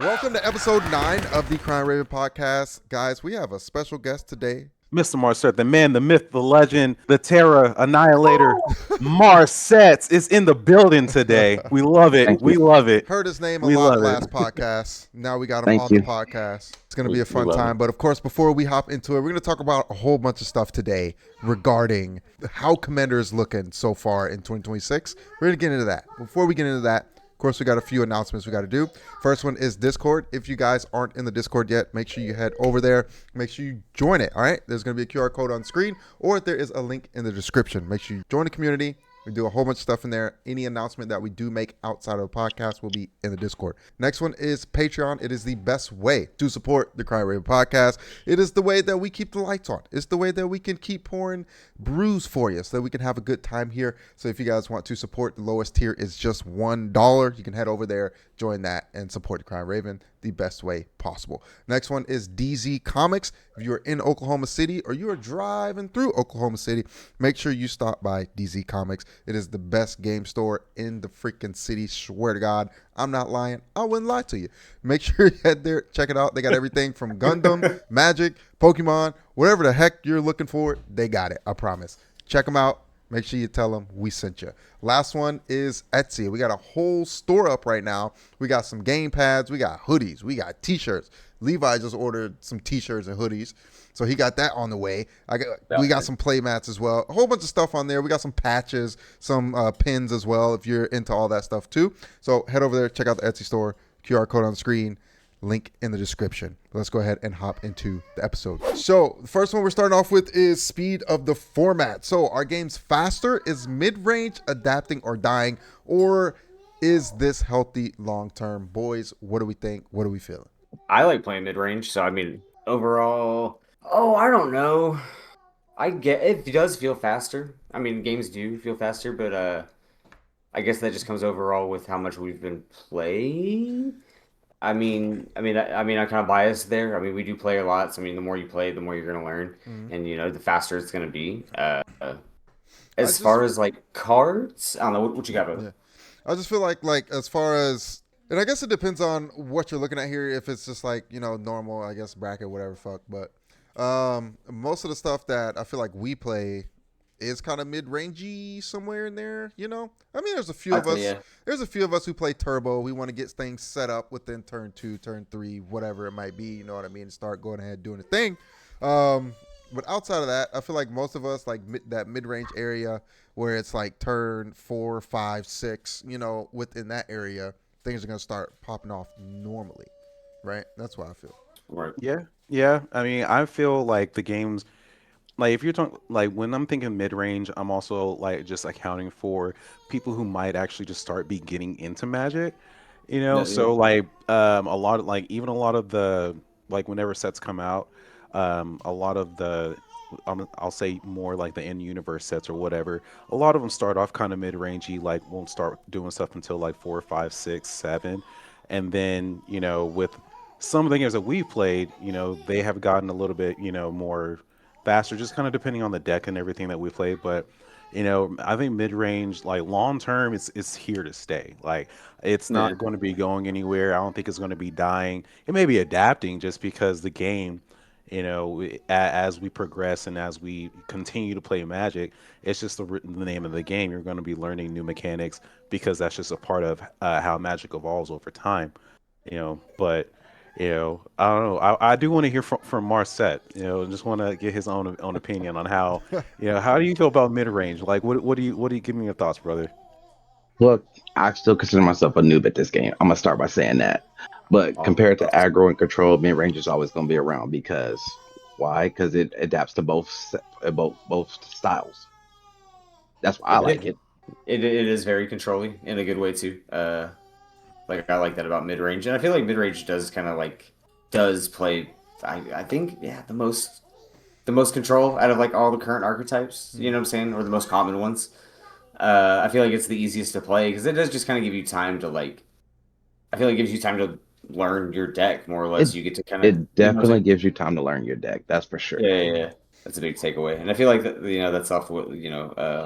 Welcome to episode 9 of the Crime Raven podcast. Guys, we have a special guest today. Mr. Marcet, the man, the myth, the legend, the terror, annihilator, Marcet is in the building today. We love it. Thank We you. love it. Heard his name a We lot love it. last podcast. Now we got him Thank on you. the podcast. It's going to be a We fun love time. it. But of course, before we hop into it, we're going to talk about a whole bunch of stuff today regarding how Commander is looking so far in 2026. We're going to get into that. Before we get into that, of course, we got a few announcements we got to do. First one is Discord. If you guys aren't in the Discord yet, make sure you head over there. Make sure you join it, all right? There's going to be a QR code on screen, or there is a link in the description. Make sure you join the community. We do a whole bunch of stuff in there. Any announcement that we do make outside of the podcast will be in the Discord. Next one is Patreon. It is the best way to support the Crime Raven podcast. It is the way that we keep the lights on. It's the way that we can keep pouring brews for you so that we can have a good time here. So if you guys want to support, the lowest tier is just $1. You can head over there, join that, and support the Crime Raven the best way possible. Next one is DZ Comics. If you're in Oklahoma City or you are driving through Oklahoma City, make sure you stop by DZ Comics. It is the best game store in the freaking city. Swear to God, I'm not lying. I wouldn't lie to you. Make sure you head there, check it out. They got everything from Gundam, Magic, Pokemon, whatever the heck you're looking for, they got it. I promise. Check them out. Make sure you tell them we sent you. Last one is Etsy. We got a whole store up right now. We got some game pads. We got hoodies. We got t-shirts. Levi just ordered some t-shirts and hoodies. So he got that on the way. We got some play mats as well. A whole bunch of stuff on there. We got some patches, some pins as well if you're into all that stuff too. So head over there, check out the Etsy store. QR code on screen. Link in the description. Let's go ahead and hop into the episode. So the first one we're starting off with is speed of the format. So our game's faster. Is mid-range adapting or dying? Or is this healthy long-term? Boys, what do we think? What are we feeling? I like playing mid-range, so I mean, overall, I don't know. I get it does feel faster. I mean, games do feel faster, but I guess that just comes overall with how much we've been playing. I'm kind of biased there. I mean, we do play a lot. So, I mean, the more you play, the more you're going to learn. Mhm. And, the faster it's going to be. As far as, like, cards, I don't know. What you got, brother? Yeah. I just feel like as far as, and I guess it depends on what you're looking at here. If it's just like, normal, I guess, bracket, whatever, fuck. But most of the stuff that I feel like we play is kind of mid-rangey somewhere in there, I mean, there's a few of us. Yeah. There's a few of us who play turbo. We want to get things set up within turn 2, turn 3, whatever it might be. You know what I mean? Start going ahead doing the thing. But outside of that, I feel like most of us like that mid-range area where it's like turn 4, 5, 6. Within that area, things are gonna start popping off normally, right? That's what I feel. Right. Yeah. I mean, I feel like the games, like if you're talking, like when I'm thinking mid-range, I'm also like just accounting for people who might actually just start be getting into Magic, Yeah. So like a lot of like even a lot of the like whenever sets come out, a lot of the I'll say more like the in-universe sets or whatever. A lot of them start off kind of mid-rangey, like won't start doing stuff until like 4, 5, 6, 7, and then with some of the games that we've played, they have gotten a little bit more faster, just kind of depending on the deck and everything that we play. But I think mid-range, like long term, it's here to stay. Like it's Yeah. not going to be going anywhere. I don't think it's going to be dying. It may be adapting just because the game, as we progress and as we continue to play Magic, it's just the name of the game. You're going to be learning new mechanics because that's just a part of how Magic evolves over time. But I don't know. I do want to hear from Marcet. Just want to get his own opinion on how, how do you feel about mid range? Like, what do you give me your thoughts, brother? Look, I still consider myself a noob at this game. I'm gonna start by saying that. But compared to aggro and control, mid range is always gonna be around because why? Because it adapts to both styles. That's why I like it. It is very controlling in a good way too. Like I like that about mid range, and I feel like mid range does kind of does play. I think the most control out of like all the current archetypes. You know what I'm saying, or the most common ones. I feel like it's the easiest to play because it does just kind of give you time to I feel like it gives you time to learn your deck more or less. You get to kind of It definitely gives you time to learn your deck. That's for sure. Yeah. That's a big takeaway, and I feel like that that's off what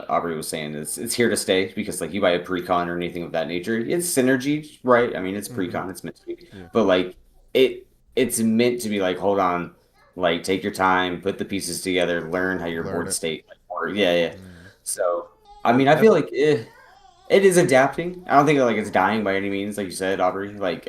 Aubrey was saying. It's here to stay because like you buy a precon or anything of that nature, it's synergy, right? I mean, it's Mm-hmm. precon, it's meant to be, Yeah. but like it's meant to be like hold on, like take your time, put the pieces together, learn how your Learn board it. state works. Yeah, yeah. Mm-hmm. So I mean, I feel like it is adapting. I don't think like it's dying by any means, like you said, Aubrey. Like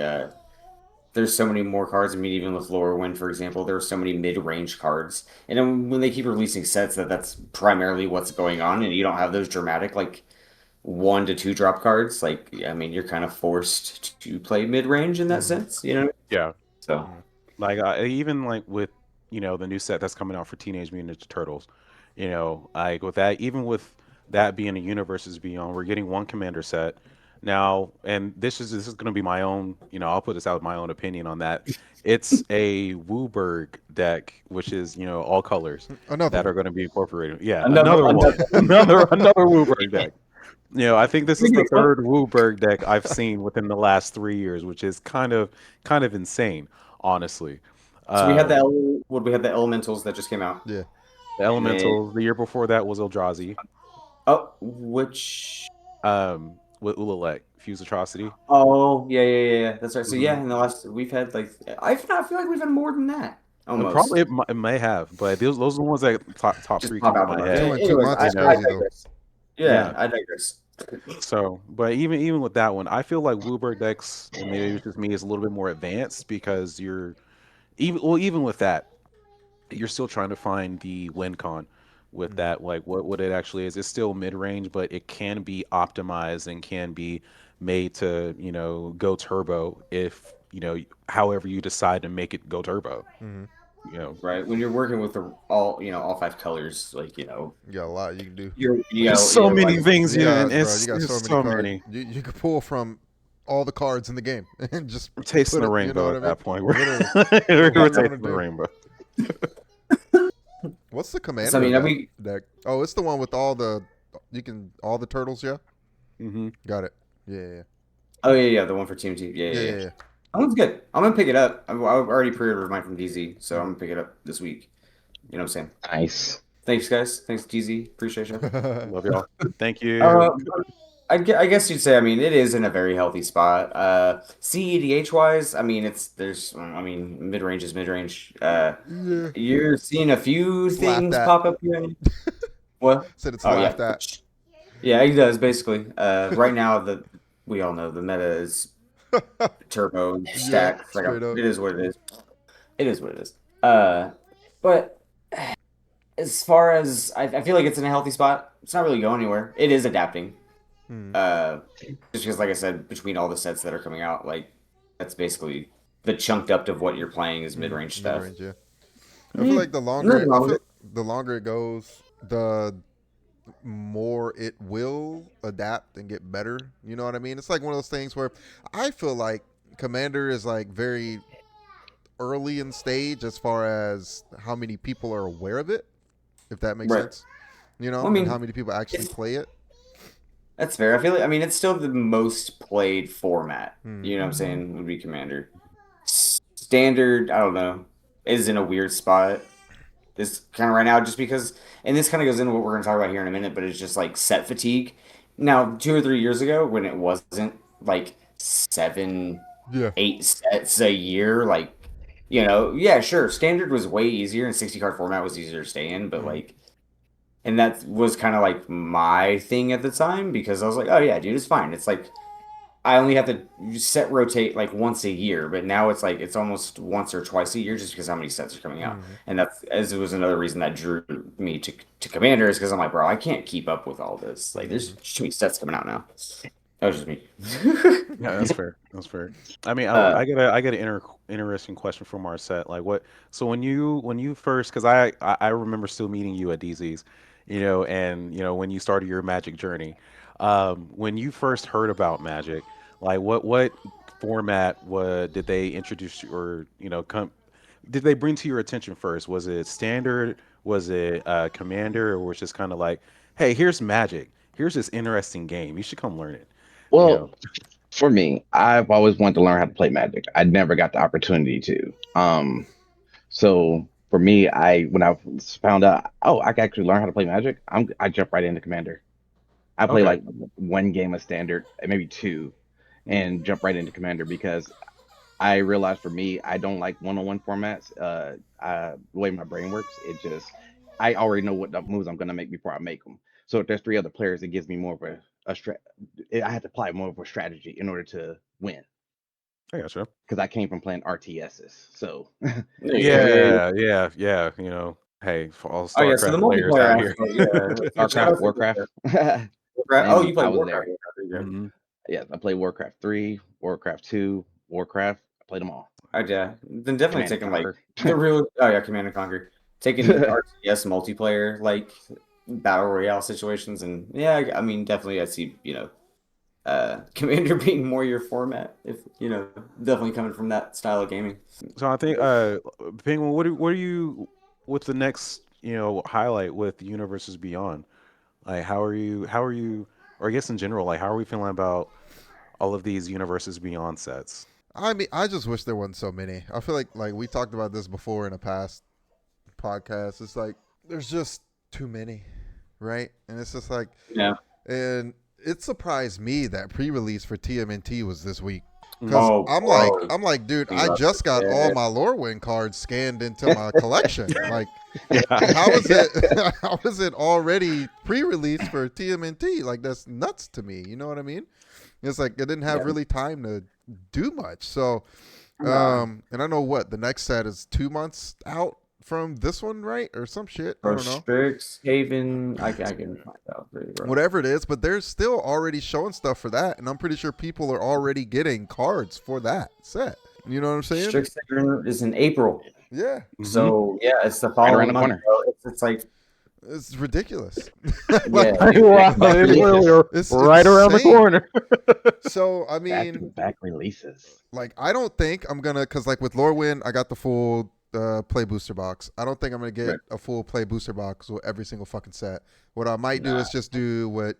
there's so many more cards. I mean, even with Lower Wind, for example, there are so many mid-range cards. And then when they keep releasing sets, that's primarily what's going on, and you don't have those dramatic like 1 to 2 drop cards. Like, I mean, you're kind of forced to play mid-range in that Mm-hmm. sense, you know? Yeah. So, Like even like with the new set that's coming out for Teenage Mutant Ninja Turtles, like with that, even with that being a Universes Beyond, we're getting one Commander set now, and this is going to be my own. I'll put this out my own opinion on that. It's a Wooburg deck, which is all colors Another that are one. going to be incorporated. Yeah, another, another one, another. another Wooburg deck. I think this is the So third Wooburg deck I've seen within the last 3 years, which is kind of insane, honestly. we had Um, we had the elementals that just came out. Yeah. the And then, Elementals. The year before that was Eldrazi. oh, which With Ulalek, Fuse Atrocity. oh yeah. That's right. So Hmm. yeah, in the last we've had like I feel like we've had more than that. Probably Almost. it may have, but those are the ones that top Just three pop come to out the my most. head. Two in two Anyways, months is I You know, crazy though. digress. yeah. Yeah, I digress. So, but even with that one, I feel like Wooburg decks, and maybe it's just me, is a little bit more advanced because you're even with that, you're still trying to find the win con with Mm-hmm. that, like what it actually is. It's still mid range, but it can be optimized and can be made to go turbo if however you decide to make it go turbo. Mm-hmm. You know, Right. When you're working with all 5 colors, like You got a lot you can do. you there's got so many like things, Yeah, and bro, you got so it's many so cards. many. You could pull from all the cards in the game and just We're tasting put the it. You know rainbow what I at mean? that point. Literally, We're whatever you tasting want the to do. rainbow. What's the so I commander of mean, that deck? Oh, it's the one with all the turtles. Yeah, Hmm. got it. Yeah. oh yeah, the one for Team T. Yeah. Yeah. Yeah. That one's good. I'm gonna pick it up. I've already pre-ordered mine from DZ, so I'm Mm-hmm. gonna pick it up this week. You know what I'm saying? Nice. Thanks, guys. Thanks, DZ. Appreciate you. Love y'all. Thank you. But I guess you'd say, I mean, it is in a very healthy spot. CEDH wise, I mean, I mean, mid range is mid range. Yeah. You're seeing a few It's laughed things at. pop up here. What? Said it's Oh yeah, laughed at. yeah, he does basically. Right now, we all know the meta is turbo and Yeah, stack. It's like straight up. it is what it is. It is what it is. But as far as I feel like it's in a healthy spot. It's not really going anywhere. It is adapting. Hmm. Just because, like I said, between all the sets that are coming out, like that's basically the chunked up of what you're playing is mid range Mid stuff. range. Yeah. I feel like the Nothing longer wrong with it. it goes, the more it will adapt and get better. You know what I mean? It's like one of those things where I feel like Commander is like very early in stage as far as how many people are aware of it, if that makes Right. sense. You know, Well, I and mean, how many people actually play it. that's fair. I feel like, I mean, it's still the most played format. Hmm. You know what I'm saying? Would be Commander. Standard, I don't know, is in a weird spot. This kind of right now, just because, and this kind of goes into what we're going to talk about here in a minute, but it's just like set fatigue. Now, 2 or 3 years ago, when it wasn't like seven, Yeah. 8 sets a year, like, yeah, sure, standard was way easier and 60 card format was easier to stay in, but Mhm. like, and that was kind of like my thing at the time because I was like, oh yeah, dude, it's fine. It's like I only have to set rotate like once a year, but now it's like it's almost once or twice a year just because how many sets are coming out. Mhm. And that's as it was another reason that drew me to Commander is because I'm like, bro, I can't keep up with all this. Like, there's too many sets coming out now. That was just me. Yeah, that's fair. That's fair. I mean, Uh, I got an interesting question for Marcet. Like, what? So when you first, because I remember still meeting you at DZ's, and when you started your Magic journey, when you first heard about Magic, like what format did they introduce you, or come did they bring to your attention first? Was it Standard? Was it Commander? Or was it just kind of like, hey, here's Magic. Here's this interesting game. You should come learn it. You Well, know. for me, I've always wanted to learn how to play Magic. I never got the opportunity to. So For me, when I found out, oh, I can actually learn how to play Magic, I jump right into Commander. I play Okay. like one game of Standard, maybe two, and jump right into Commander because I realized for me, I don't like one-on-one formats. The way my brain works, I already know what the moves I'm gonna make before I make them. So if there's three other players, it gives me more of a strat. I had to apply more of a strategy in order to win I gotcha. because I came from playing RTSs. So There you go. Yeah, yeah. Yeah. Hey, for all Oh yeah. So the StarCraft players multiplayer out here. aspect, yeah. Shout StarCraft, out to Warcraft, Oh, same. you play I was Warcraft. there. There you go. hmm Yeah, I played Warcraft 3, Warcraft 2, Warcraft. I played them all. Oh yeah. Then definitely Command and taking like Conquer. the real. Oh yeah, Command and Conquer. Taking RTS multiplayer like battle royale situations, and yeah, I mean definitely I see Commander being more your format if definitely coming from that style of gaming. So I think, Penguin, what are you with the next, highlight with Universes Beyond? Like, how are you, or I guess in general, like, how are we feeling about all of these Universes Beyond sets? I mean, I just wish there wasn't so many. I feel like we talked about this before in a past podcast. It's like there's just too many, right? And it's just like, Yeah. and it surprised me that pre-release for TMNT was this week. Mm. Cause Oh, bro. I'm like, dude, Think I about just got this. all Yeah. my Lorewyn cards scanned into my collection. Like, Yeah. how is it? How is it already pre-released for TMNT? Like, that's nuts to me. You know what I mean? It's like it didn't have Yeah. really time to do much. So, Nah. and I know what the next set is 2 months out from this one, right? Or some shit. I Bro, don't know. Strixhaven, I can find out for you, bro. Whatever it is, but they're still already showing stuff for that, and I'm pretty sure people are already getting cards for that set. You know what I'm saying? Strixhaven is in April. Yeah, Mhm. So yeah, it's the Right around following the month. corner. Bro. It's like it's ridiculous. yeah, Wow, it really It's right around the insane. corner. So I Back to mean, back releases. like I don't think I'm gonna, cause like with Lorewyn, I got the full play booster box. I don't think I'm gonna get Right. a full play booster box with every single fucking set. What I might do Nah. is just do what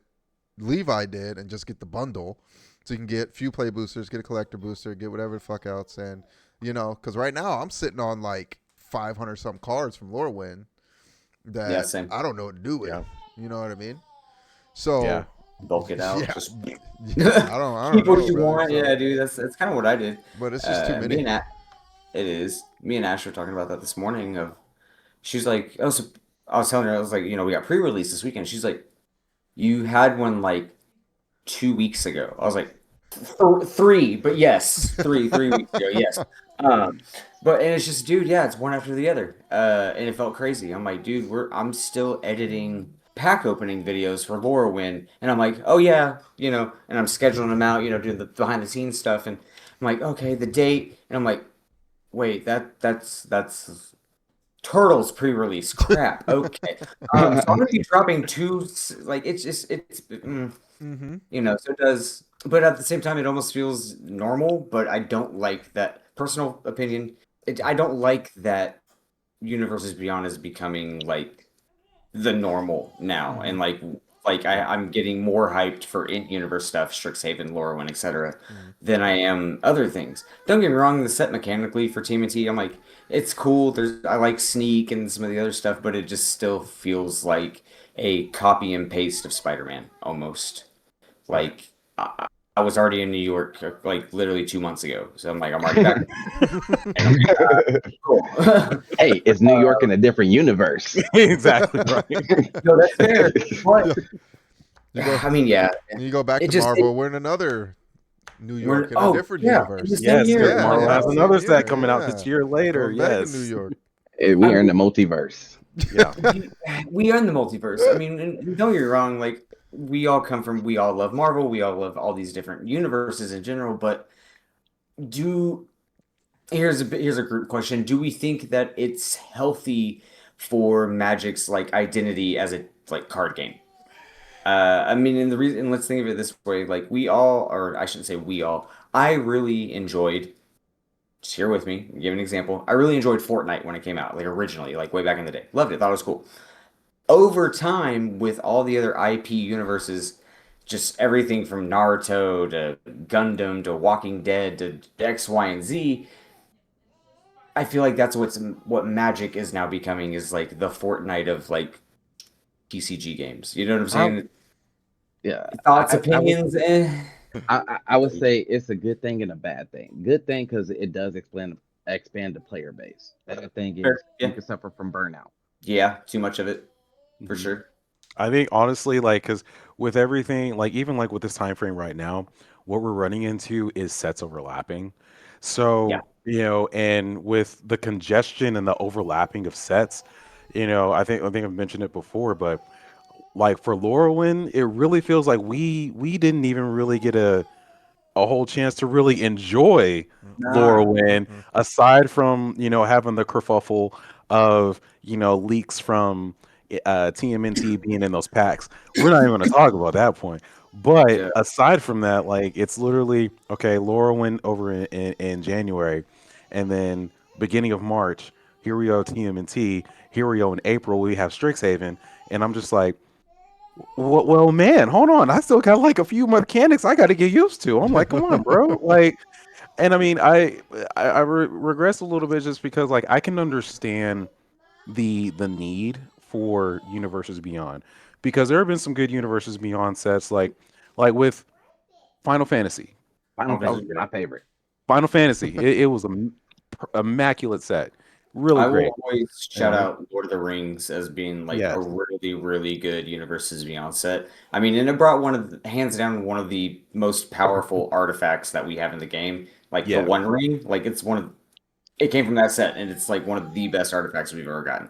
Levi did and just get the bundle, so you can get few play boosters, get a collector booster, get whatever the fuck else, and because right now I'm sitting on like 500 some cards from Lorewyn that Yeah, same. I don't know what to do with. Yeah. You know what I mean? So Yeah. Bulk it out. Yeah. Just I don't keep know, what you brother, want. so- Yeah, dude. That's kind of what I did. But it's just too many. It is. Me and Ash were talking about that this morning. She's like, oh, so I was telling her, I was like, we got pre-release this weekend. She's like, you had one like 2 weeks ago. I was like, three, but yes, 3 weeks ago, yes. And it's just, dude, yeah, it's one after the other. And it felt crazy. I'm like, dude, I'm still editing pack opening videos for Lorwyn, and I'm like, oh yeah, and I'm scheduling them out, doing the behind the scenes stuff, and I'm like, okay, the date, and I'm like, wait, that's Turtles pre-release. Crap. Okay. So I'm gonna be dropping two. Like Mm-hmm. So it does. But at the same time, it almost feels normal. But I don't like that. Personal opinion. I don't like that Universes Beyond is becoming like the normal now, and I'm getting more hyped for in-universe stuff, Strixhaven, Lorwyn, etc., than I am other things. Don't get me wrong, the set mechanically for TMNT, I'm like, it's cool. I like Sneak and some of the other stuff, but it just still feels like a copy and paste of Spider-Man almost. Like I was already in New York like literally 2 months ago, so I'm already back. And I'm like, cool. Hey, it's New York in a different universe. Exactly right. No, that's fair. But You go, I mean, yeah. you go back It to just- Marvel. We're in another New York in a different yeah, universe. in the same Yes, year. yes, Marvel yeah, has same another year, set coming out yeah. this year later. Going back Yes. to New York. We are in the multiverse. Yeah. We are in the multiverse. I mean, and don't get me wrong, like we all love Marvel, we all love all these different universes in general, but here's a group question. Do we think that it's healthy for Magic's like identity as a like card game? I mean, and let's think of it this way, like we all, or I shouldn't say we all, I really enjoyed, just here with me, give an example. I really enjoyed Fortnite when it came out, like originally, like way back in the day. Loved it, thought it was cool. Over time, with all the other IP universes, just everything from Naruto to Gundam to Walking Dead to X, Y, and Z, I feel like that's what Magic is now becoming, is like the Fortnite of like TCG games. You know what I'm I, saying? yeah, Thoughts, I would opinions, eh. I would say it's a good thing and a bad thing. Good thing because it does expand the player base. Bad thing Sure. is you Yeah. can suffer from burnout. Yeah, too much of it for Mhm. sure. I think honestly, like, because with everything, like even like with this time frame right now, what we're running into is sets overlapping. Yeah. So, and with the congestion and the overlapping of sets, I think I've mentioned it before, but like for Laurelin, it really feels like we didn't even really get a whole chance to really enjoy Nah. Laurelin, aside from having the kerfuffle of leaks from TMNT being in those packs. We're not even going to talk about that point. But Yeah. aside from that, like it's literally okay. Laurelin over in January, and then beginning of March, here we go TMNT. Here we go in April. We have Strixhaven, and I'm just like, well, man, hold on. I still got like a few mechanics I got to get used to. I'm like, come on, bro. Like, and I mean, I regress a little bit just because like I can understand the need for universes beyond, because there have been some good universes beyond sets like with Final Fantasy. Final Final I, Fantasy Fantasy is is great. my favorite. Final Fantasy. It was a immaculate set, really I will great. always You shout know, out Lord of the Rings as being like a yes, really, really good Universes Beyond set. I mean, and it brought hands down, one of the most powerful artifacts that we have in the game. Like the yeah. One Ring, like it came from that set, and it's like one of the best artifacts we've ever gotten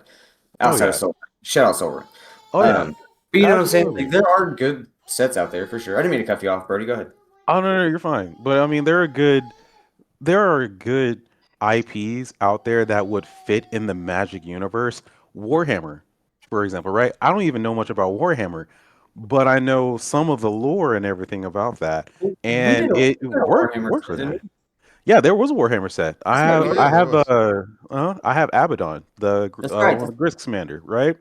Oh outside of yeah. Soul. Shout out Soul Ring. Oh yeah. But you know what I'm saying? Absolutely. Like there are good sets out there for sure. I didn't mean to cut you off, Brody. Go ahead. Oh no, you're fine. But I mean, there are good IPs out there that would fit in the Magic universe. Warhammer, for example, right? I don't even know much about Warhammer, but I know some of the lore and everything about that, We and did a, it we did a Warhammer works set, with didn't that. we? Yeah, there was a Warhammer set. I Yeah, we have Oh did. I yeah, there have was. I have Abaddon, the That's right. one of the Grist commander, right?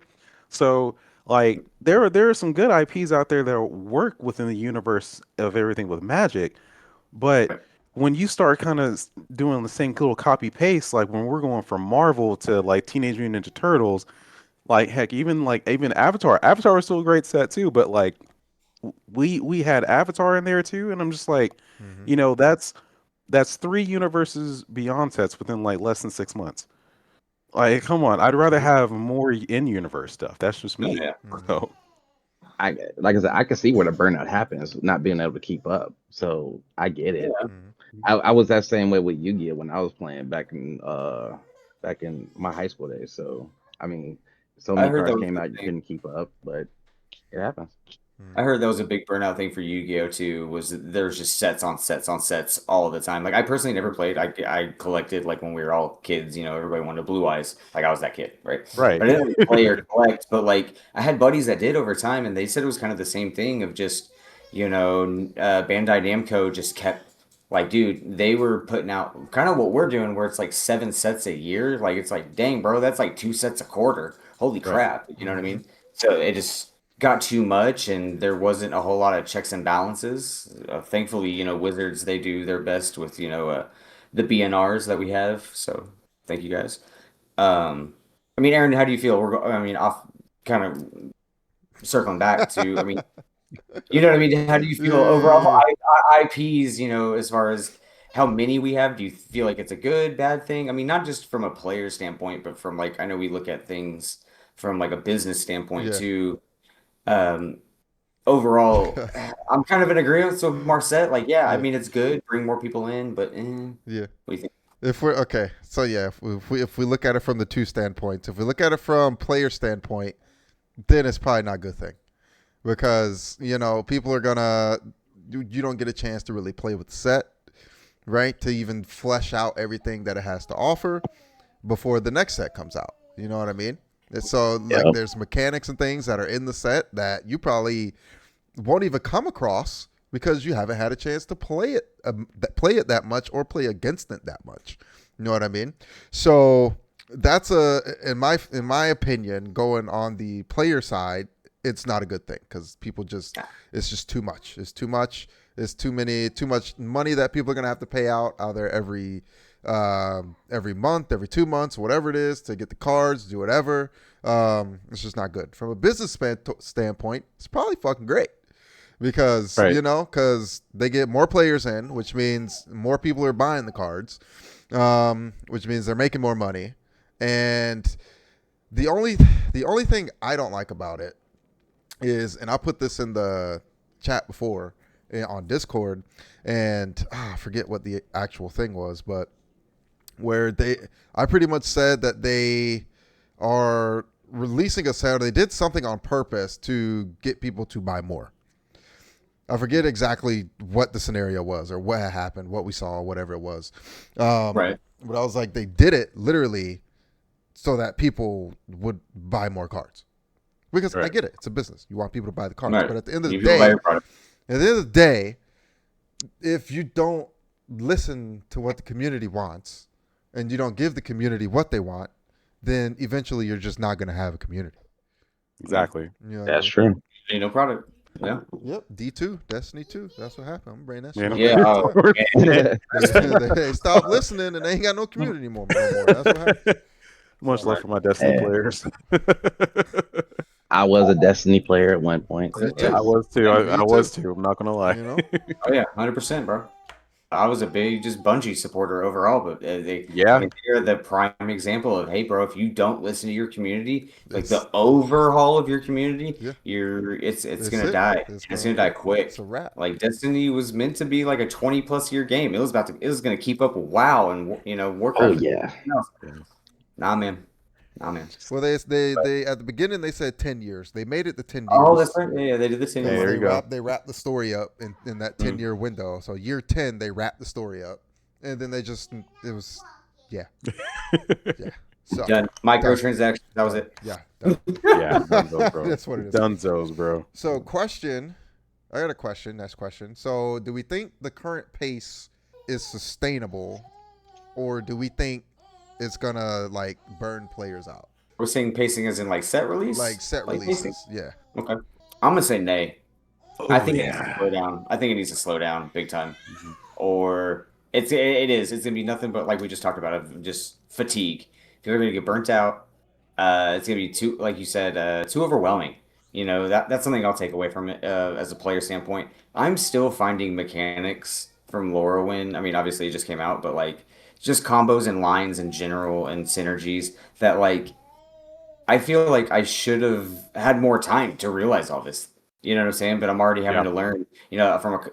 So like there are some good IPs out there that work within the universe of everything with Magic, but when you start kind of doing the same little copy paste, like when we're going from Marvel to like Teenage Mutant Ninja Turtles, like heck, even Avatar. Avatar was still a great set too, but like we had Avatar in there too, and I'm just like, Hmm. that's three universes beyond sets within like less than 6 months. Like, come on, I'd rather have more in universe stuff. That's just Oh, me. yeah. Hmm. So I like I said, I can see where the burnout happens, not being able to keep up. So I get it. Yeah. Hmm. I was that same way with Yu-Gi-Oh when I was playing back in my high school days. So I mean, so I many heard cards that was came the out you thing. couldn't keep up, but it happens. I heard that was a big burnout thing for Yu-Gi-Oh too. Was that there's just sets on sets on sets all the time. Like I personally never played. I collected like when we were all kids. You know, everybody wanted Blue Eyes. Like I was that kid, right? right. But I didn't really play or collect. But like I had buddies that did over time, and they said it was kind of the same thing of just Bandai Namco just kept like, dude, they were putting out kind of what we're doing, where it's like 7 sets a year. Like it's like, dang, bro, that's like 2 sets a quarter. Holy Right. crap! You know what I mean? So it just got too much, and there wasn't a whole lot of checks and balances. Thankfully, Wizards, they do their best with the BNRs that we have. So thank you guys. I mean, Aaron, how do you feel? I mean, off kind of circling back to, I mean, you know what I mean? How do you feel overall Yeah. IPs? As far as how many we have, do you feel like it's a good, bad thing? I mean, not just from a player standpoint, but from like I know we look at things from like a business standpoint Yeah. too. Um, Overall, I'm kind of in agreement with Marcet. Like, yeah, I Yeah. mean, it's good, bring more people in, but Yeah. what do you think? If we're okay, so yeah, if we look at it from the two standpoints, if we look at it from player standpoint, then it's probably not a good thing because people are gonna you don't get a chance to really play with the set, right? To even flesh out everything that it has to offer before the next set comes out. You know what I mean? And so like Yep. there's mechanics and things that are in the set that you probably won't even come across because you haven't had a chance to play it that much or play against it that much. You know what I mean? So that's in my opinion, going on the player side, it's not a good thing because people just it's just too much. It's too much. It's too much money that people are gonna have to pay out there every month, every 2 months, whatever it is, to get the cards, do whatever. It's just not good. From a business standpoint, it's probably fucking great because, Right. because they get more players in, which means more people are buying the cards, which means they're making more money. And the only thing I don't like about it is, and I put this in the chat before on Discord, and I forget what the actual thing was, but where I pretty much said that they are releasing a set, or they did something on purpose to get people to buy more. I forget exactly what the scenario was or what happened, what we saw, whatever it was. Right. But I was like, they did it literally so that people would buy more cards. Because I Right. get it. It's a business. You want people to buy the cards. Right. But at the end of the You can buy day, your product. if you don't listen to what the community wants and you don't give the community what they want, then eventually you're just not going to have a community. Exactly. You know what That's I mean? true. Ain't no product. Yeah. Yep. D2, Destiny 2. That's what happened. I'm bringing that You shit know? up. Yeah. Oh, They stopped listening and they ain't got no community anymore. That's what happened. Much love for my Destiny Yeah. players. I was a Destiny player at one point. Me too. I was too. Me I was too. too. I'm not gonna lie. You know? Oh yeah, 100%, bro. I was a big just Bungie supporter overall, but Yeah. they're the prime example of, hey, bro, if you don't listen to your community, like It's- the overhaul of your community, Yeah. it's That's gonna it. die. It's It's gonna- gonna die quick. It's a wrap. Like Destiny was meant to be like a 20+ year game. It was gonna keep up with WoW and Warcraft. Oh yeah. Nah, man. Well, they at the beginning they said 10 years. They made it the 10 years. Oh, that's right. Yeah, they did the 10 Hey, years. there you go. They wrapped the story up in that 10-year window. So year 10, they wrapped the story up. And then it was, yeah. Yeah. So, Done. Microtransactions. That was it. yeah. Done. Yeah, Dunzos, bro. That's what it is. Dunzos, bro. So I got a question. Next question. So do we think the current pace is sustainable, or do we think it's gonna like burn players out? We're saying pacing as in like set release? Like set Like releases. pacing? Yeah. Okay. I'm gonna say nay. I think it needs yeah. to slow down. I think it needs to slow down big time. Mhm. Or it is. It's gonna be nothing but, like we just talked about, of just fatigue. People are gonna get burnt out. It's gonna be too, like you said, too overwhelming. That's something I'll take away from it as a player standpoint. I'm still finding mechanics from Lorwyn. I mean, obviously it just came out, but like just combos and lines in general and synergies that, like, I feel like I should have had more time to realize all this. You know what I'm saying? But I'm already having Yeah. to learn,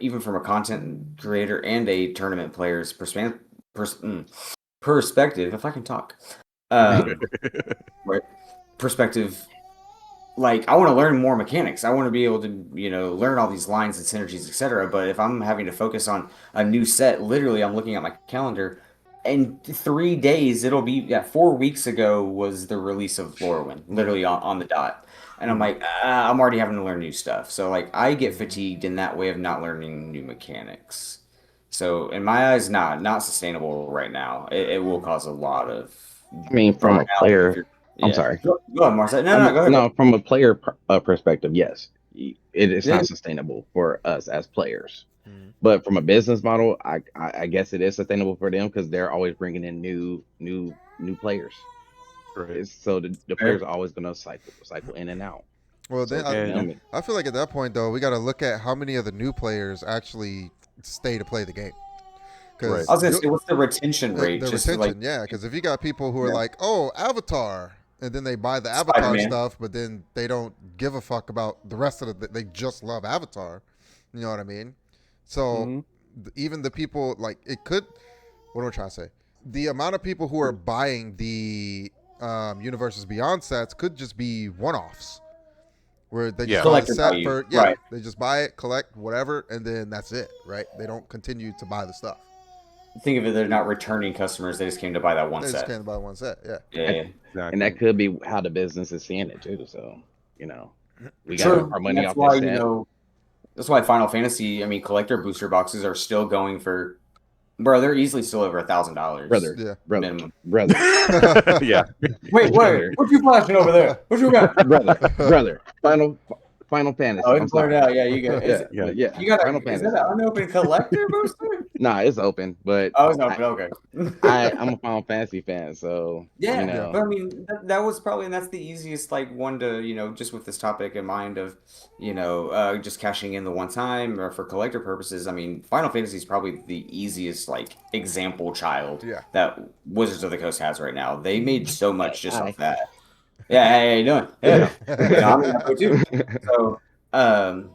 even from a content creator and a tournament player's perspective, if I can talk. Right, perspective. Like, I want to learn more mechanics. I want to be able to, learn all these lines and synergies, etc. But if I'm having to focus on a new set, literally, I'm looking at my calendar. In 3 days, it'll be 4 weeks ago was the release of Lorwyn, literally on the dot, and I'm like, I'm already having to learn new stuff. So like, I get fatigued in that way of not learning new mechanics. So in my eyes, not sustainable right now. It will cause a lot of. I mean, from a burnout if player, you're- I'm sorry. Go ahead, Marcet. No, go ahead. No, from a player perspective, yes, it is Yeah. not sustainable for us as players. Mhm. But from a business model, I guess it is sustainable for them because they're always bringing in new players. Right. So the players are always gonna cycle in and out. Well, So, then and- I feel like at that point though, we got to look at how many of the new players actually stay to play the game. Right. I was gonna say, what's the retention rate? The Just retention, like, yeah, because if you got people who are Yeah. like, "Oh, Avatar," and then they buy the Avatar Spider-Man. stuff, but then they don't give a fuck about the rest of they just love Avatar. You know what I mean? So Mhm. even the people like it could. What am I trying to say? The amount of people who are buying the Universes Beyond sets could just be one-offs, where they Yeah. just buy the Collector set value, for right. they just buy it, collect whatever, and then that's it, right? They don't continue to buy the stuff. think of it, they're not returning customers. They just came to buy that one They set. just can't buy one set, yeah. Yeah. Exactly. And that could be how the business is seeing it too. So we got True. our money That's off why, this set. that's why Final Fantasy, collector booster boxes are still going for, bro, they're easily still over $1,000. Brother, Yeah. brother, Minimum. brother, yeah. Wait, what you flashing over there? What you got? brother. Final Final Fantasy. Oh, I'm it's blurred sorry. out. Yeah, you got. Yeah, Yeah. but yeah, You got Final is that Fantasy. an unopened collector booster? Nah, it's open, but Oh, it's open. Okay. I'm a Final Fantasy fan, so you Yeah, Yeah. know, but I mean that was probably and that's the easiest like one to just with this topic in mind of just cashing in the one time or for collector purposes. I mean, Final Fantasy is probably the easiest like example child Yeah. that Wizards of the Coast has right now. They made so much just I off that. Yeah, hey, how you doing? Yeah. Yeah, I'm in that boat too. So, um,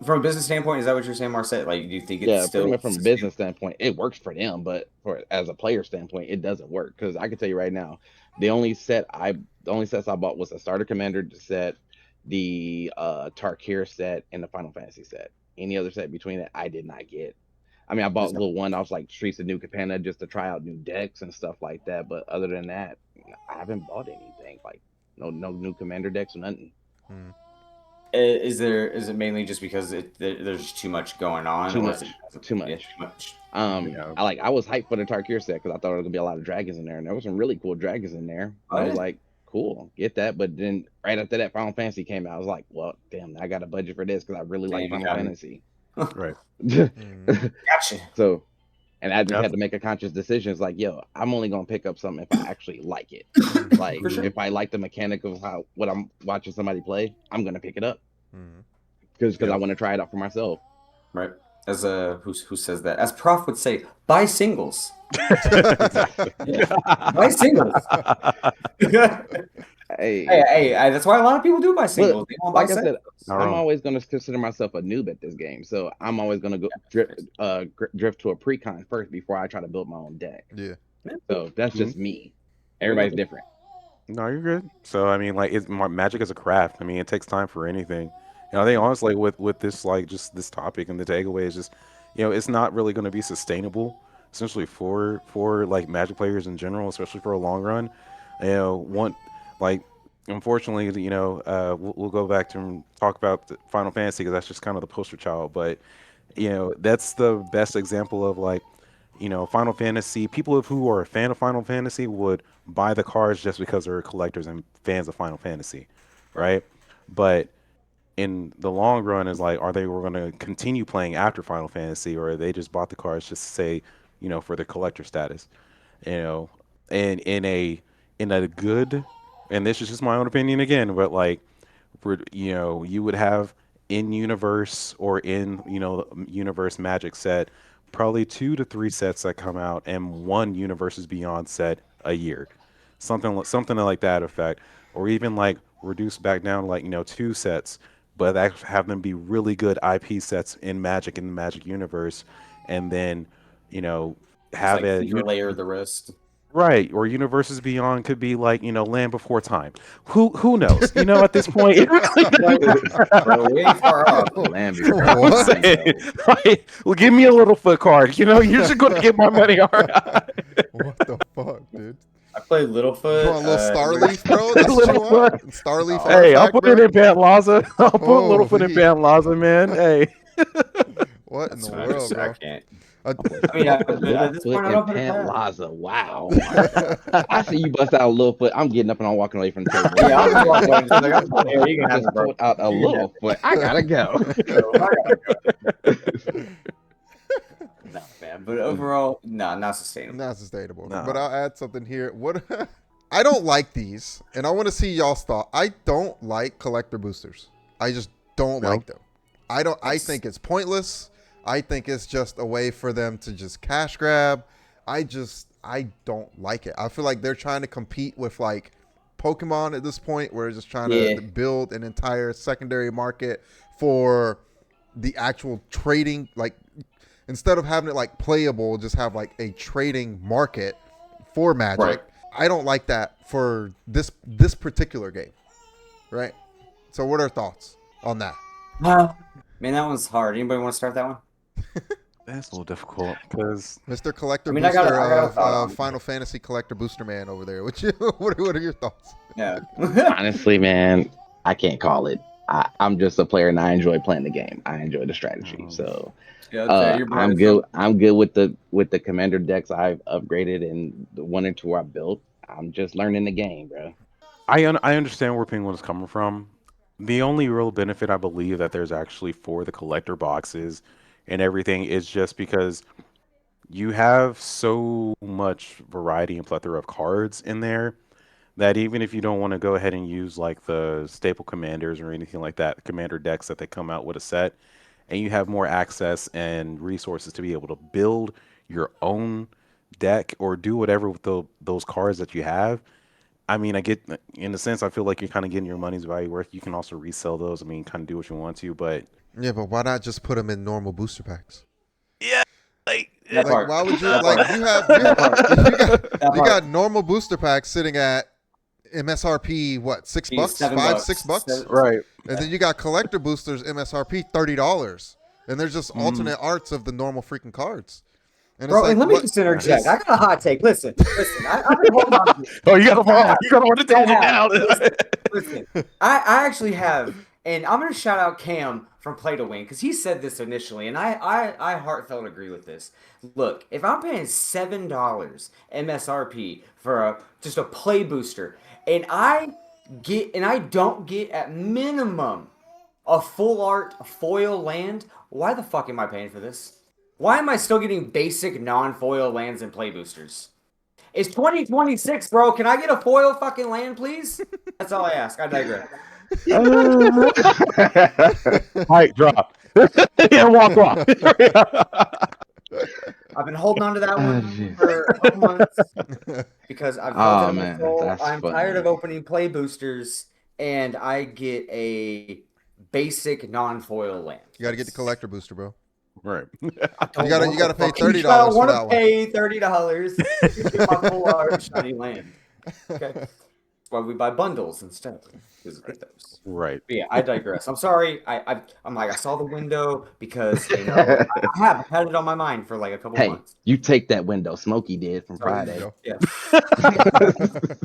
from a business standpoint, is that what you're saying, Marcet? Like, do you think it's yeah, pretty still much from a sustainable? business standpoint, it works for them, but for as a player standpoint, it doesn't work. Because I can tell you right now, the only sets I bought was a starter commander set, the Tarkir set, and the Final Fantasy set. Any other set between it, I did not get. I mean, I bought little one. I was like Streets of New Capenna just to try out new decks and stuff like that. But other than that, I haven't bought anything like no new commander decks or nothing. Hmm. Is it mainly just because there's just too much going on, Too or is it much, too yeah, much. too much? Yeah. I was hyped for the Tarkir set because I thought there was gonna be a lot of dragons in there, and there was some really cool dragons in there. And Oh I was yeah. like, cool, get that. But then right after that, Final Fantasy came out. I was like, well, damn, I got a budget for this because I really like Damn, you Final got me. Fantasy. Right. Hmm. Gotcha. So, and I just Yeah. had to make a conscious decision. It's like, yo, I'm only gonna pick up something if I actually like it. Like, For sure. if I like the mechanic of what I'm watching somebody play, I'm gonna pick it up Hmm. because Yeah. I want to try it out for myself. Right. As who says that? As Prof would say, buy singles. Yeah. Buy singles. Hey, Hey, that's why a lot of people do buy but singles. They don't buy like I sets. said, Not I'm wrong. always going to consider myself a noob at this game, so I'm always going to go drift to a pre-con first before I try to build my own deck. Yeah. So that's Mhm. just me. Everybody's different. No, you're good. So I mean, like, magic is a craft. I mean, it takes time for anything. I think honestly, with this like just this topic and the takeaway is just, it's not really going to be sustainable, essentially for like magic players in general, especially for a long run. One like, unfortunately, we'll go back to and talk about the Final Fantasy because that's just kind of the poster child. But that's the best example of like, Final Fantasy. People who are a fan of Final Fantasy would buy the cards just because they're collectors and fans of Final Fantasy, right? But in the long run, is like, are they going to continue playing after Final Fantasy, or are they just bought the cards just to say, for the collector status, you know, and in a good, and this is just my own opinion again, but like, you would have in universe or in universe magic set probably 2 to 3 sets that come out and one universes beyond set a year, something like that effect, or even like reduce back down to like 2 sets, but have them be really good IP sets in the Magic universe, and then you know Just have like a feature layer the rest. right, or universes beyond could be like Land Before Time. Who knows? At this point, it really doesn't Bro, we ain't far off. Land matter. before I'm What? time, saying, though. right? Well, give me a little foot card. You're just going to get my money. All right. What the fuck, dude? I played You want Littlefoot. a little Starleaf, bro? That's what you Little want? foot. Starleaf Oh, Hey, I'll artifact, put it bro? in Bant Laza. I'll put Littlefoot in Holy. Bant Laza, man. Hey. What in the I world, just I bro? can't. Uh, I mean, at this Littlefoot point, I and don't put it Pant past. Laza. Wow. Oh my god. I see you bust out a little foot. I'm getting up and I'm walking away from the table. Yeah, I'm just walking away. Just like, I'm like, here, you can have Just it, bro. pulled out a You can have little foot. I gotta go. it, bro. I gotta go. No, man. But overall, no, not sustainable. Not sustainable. No. But I'll add something here. What? I don't like these, and I want to see y'all's thought. I don't like collector boosters. I just don't No. like them. I think it's pointless. I think it's just a way for them to just cash grab. I don't like it. I feel like they're trying to compete with like Pokemon at this point, where they're just trying Yeah. to build an entire secondary market for the actual trading. Like, instead of having it like playable, just have like a trading market for Magic. Right. I don't like that for this particular game, right? So, what are thoughts on that? Man, that one's hard. Anybody want to start that one? That's a little difficult because Mr. Collector I mean, I Booster got a of thought on it. Final Fantasy Collector Booster Man over there. What are your thoughts? Yeah. Honestly, man, I can't call it. I'm just a player and I enjoy playing the game. I enjoy the strategy. So Yeah, Jay, you're I'm brave. good. I'm good with the commander decks I've upgraded and the 1 or 2 I built. I'm just learning the game, bro. I understand where Penguin is coming from. The only real benefit I believe that there's actually for the collector boxes and everything is just because you have so much variety and plethora of cards in there that even if you don't want to go ahead and use like the staple commanders or anything like that, commander decks that they come out with a set, and you have more access and resources to be able to build your own deck or do whatever with those cards that you have. I mean, I get in a sense, I feel like you're kind of getting your money's value worth. You can also resell those. I mean, kind of do what you want to, but Yeah, but why not just put them in normal booster packs? yeah, like That Like, part. why would you That like part. you have That part. That you part. got normal booster packs sitting at MSRP what $6, $7, $5, $6, right. and then you got collector boosters MSRP $30, and there's just Mhm. alternate arts of the normal freaking cards, and it's Bro, like and let me what just interject. is I got a hot take. Listen. I've been holding on to this. Oh, you got them all. You got them on the I table have. now. Listen, I actually have, and I'm gonna shout out Cam from Play to Win because he said this initially, and I heartfelt agree with this. Look, if I'm paying $7 MSRP for just a play booster, and I don't get at minimum a full art foil land, why the fuck am I paying for this? Why am I still getting basic non-foil lands and play boosters? It's 2026, bro. Can I get a foil fucking land, please? That's all I ask. I digress. Mic drop. And walk off. I've been holding on to that Oh, one jeez. for a couple months because I've felt it Oh in my man, soul. that's I'm tired of funny. opening play boosters, and I get a basic non-foil land. you got to get the collector booster, bro. Right. Don't You want gotta the pay fucking- $30 I don't for want that to one. pay $30 to get my full art shiny land. Okay, that's why we buy bundles instead. Because we get those. Right. But yeah, I digress. I'm sorry. I'm like I saw the window because I've had it on my mind for like a couple Hey, months. you take that window. Smokey did from So, Friday. Go. Yeah,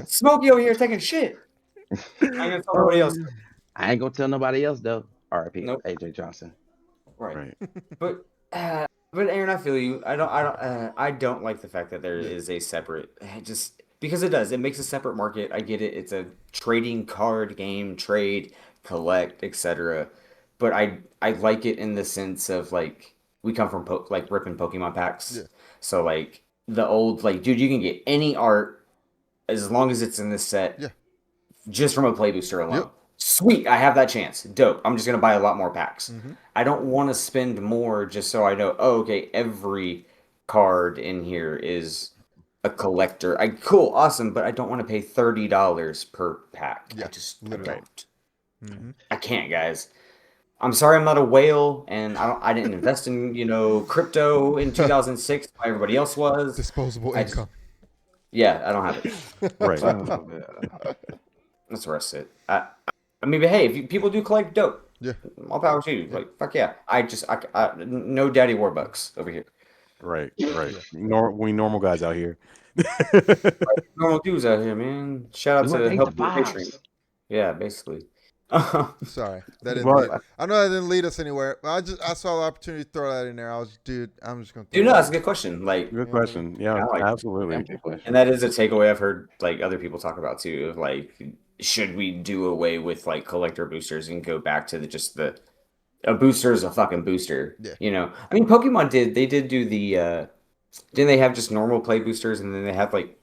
Smokey over here taking shit. I ain't gonna tell nobody else. I ain't gonna tell nobody else though. R.I.P. Nope. AJ Johnson. Right. Right. But Aaron, I feel you. I don't like the fact that there is a separate. Just because it does, it makes a separate market. I get it. It's a trading card game, trade, collect, etc. But I like it in the sense of like we come from like ripping Pokemon packs. Yeah. So like the old like dude, you can get any art as long as it's in this set. Yeah. Just from a play booster alone. Yep. Sweet, I have that chance. Dope. I'm just gonna buy a lot more packs. Mhm. I don't want to spend more just so I know. Oh, okay, every card in here is a collector. Cool, awesome, but I don't want to pay $30 per pack. Yeah, I just literally. don't. Mhm. I can't, guys. I'm sorry, I'm not a whale, and I didn't invest in crypto in 2006. Like everybody else was. Disposable I just- income. Yeah, I don't have it. Right. Oh, yeah. That's where I sit. I mean, but hey, if people do collect, dope. Yeah. All power to you. Like, fuck yeah. No daddy Warbucks over here. Right. Right. We normal guys out here. Normal dudes out here, man. Shout out We to want help the your vibes. Patreon. Yeah, basically. Sorry, that didn't. But- Lead, I know that didn't lead us anywhere. But I saw the opportunity to throw that in there. I'm just gonna. Dude, throw no, it that's a in. good question. Like, Good question. Yeah, I like it. absolutely. Damn good question. and that is a takeaway I've heard like other people talk about too. Of like, should we do away with like collector boosters and go back to just the a booster is a fucking booster? Yeah. You know, I mean, Pokemon did do the didn't they have just normal play boosters and then they had like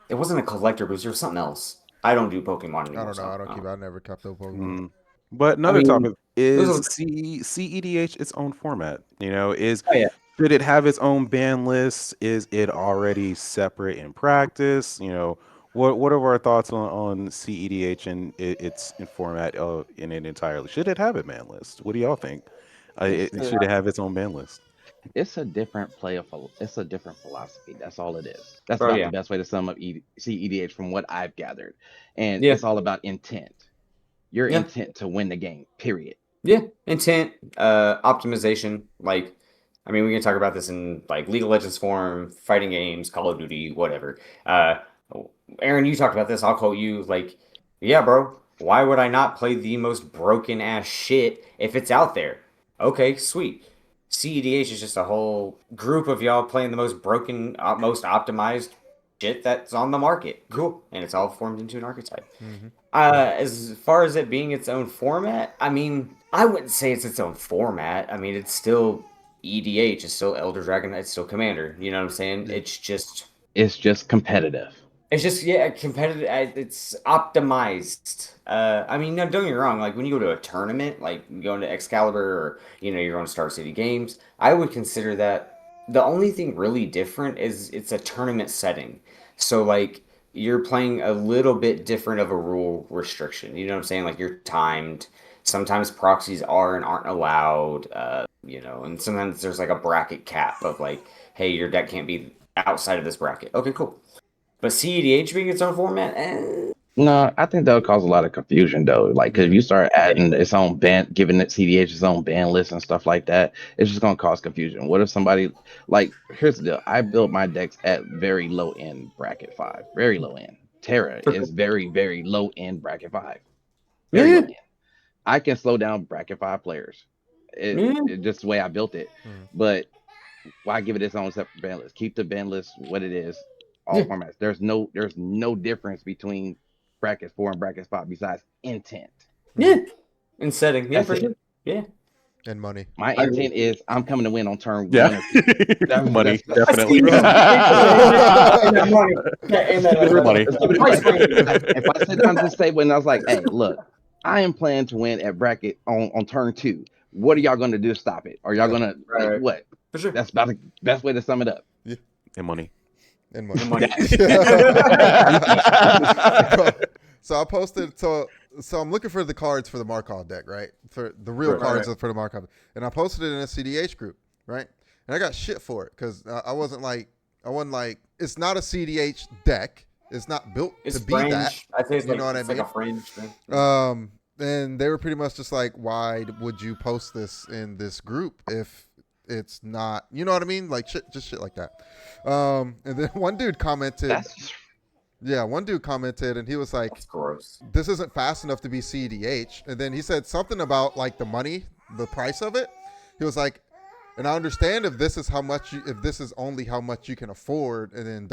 it wasn't a collector booster, it was something else. I don't do Pokemon anymore. I don't know. so I don't keep. I never kept up Pokemon. Mm. But another mean, topic is those are- CEDH its own format. You know, Oh, yeah. should it have its own ban list? Is it already separate in practice? You know, what are our thoughts on CEDH and its in format in it entirely? Should it have a ban list? What do y'all think? Should it have its own ban list? It's a different it's a different philosophy. That's all it is. That's Oh, about yeah. the best way to sum up CEDH from what I've gathered. And Yeah. it's all about intent. Your Yeah. intent to win the game. Period. Yeah, intent, optimization. Like, I mean, we can talk about this in like League of Legends form, fighting games, Call of Duty, whatever. Aaron, you talked about this. I'll quote you. Like, yeah, bro. Why would I not play the most broken ass shit if it's out there? Okay, sweet. CEDH is just a whole group of y'all playing the most broken, most optimized shit that's on the market. Cool, and it's all formed into an archetype. Mhm. As far as it being its own format, I mean, I wouldn't say it's its own format. I mean, it's still EDH, it's still Elder Dragon, it's still Commander. You know what I'm saying? Yeah. It's just competitive. It's just competitive. It's optimized. I mean, no, don't get me wrong. Like when you go to a tournament, like going to Excalibur, or you're going to Star City Games, I would consider that the only thing really different is it's a tournament setting. So like you're playing a little bit different of a rule restriction. You know what I'm saying? Like you're timed. Sometimes proxies are and aren't allowed. And sometimes there's like a bracket cap of like, hey, your deck can't be outside of this bracket. Okay, cool. But CEDH being its own format, No, I think that'll cause a lot of confusion though. Like, cause if you start adding its own ban, giving it CDH its own ban list and stuff like that, it's just gonna cause confusion. What if somebody here's the deal. I built my decks at very low end bracket 5, very low end. Terra is very, very low end bracket 5, very low end. I can slow down bracket 5 players. It's just the way I built it. But why give it its own separate ban list? Keep the ban list what it is. All formats. There's no difference between brackets 4 and brackets 5 besides intent. In setting. Yeah, That's for it. sure. Yeah. And money. My intent is I'm coming to win on turn 1 or 2. Money, definitely. Money. If I sit down to this table and I was like, hey, look, I am planning to win at bracket on turn 2. What are y'all gonna do to stop it? Are y'all gonna what? For sure. That's about the best way to sum it up. Yeah. And money. And money. So I posted. So I'm looking for the cards for the Markov deck, right? For the real cards for the Markov, and I posted it in a CDH group, right? And I got shit for it because I wasn't like, it's not a CDH deck. It's not built to be fringe. that. I think it's you know what I mean? like a fringe thing. And they were pretty much just like, why would you post this in this group if it's not, you know what I mean? Like shit like that. And then one dude commented, and he was like, that's gross. This isn't fast enough to be CDH. And then he said something about like the money, the price of it. He was like, and I understand if this is if this is only how much you can afford, and then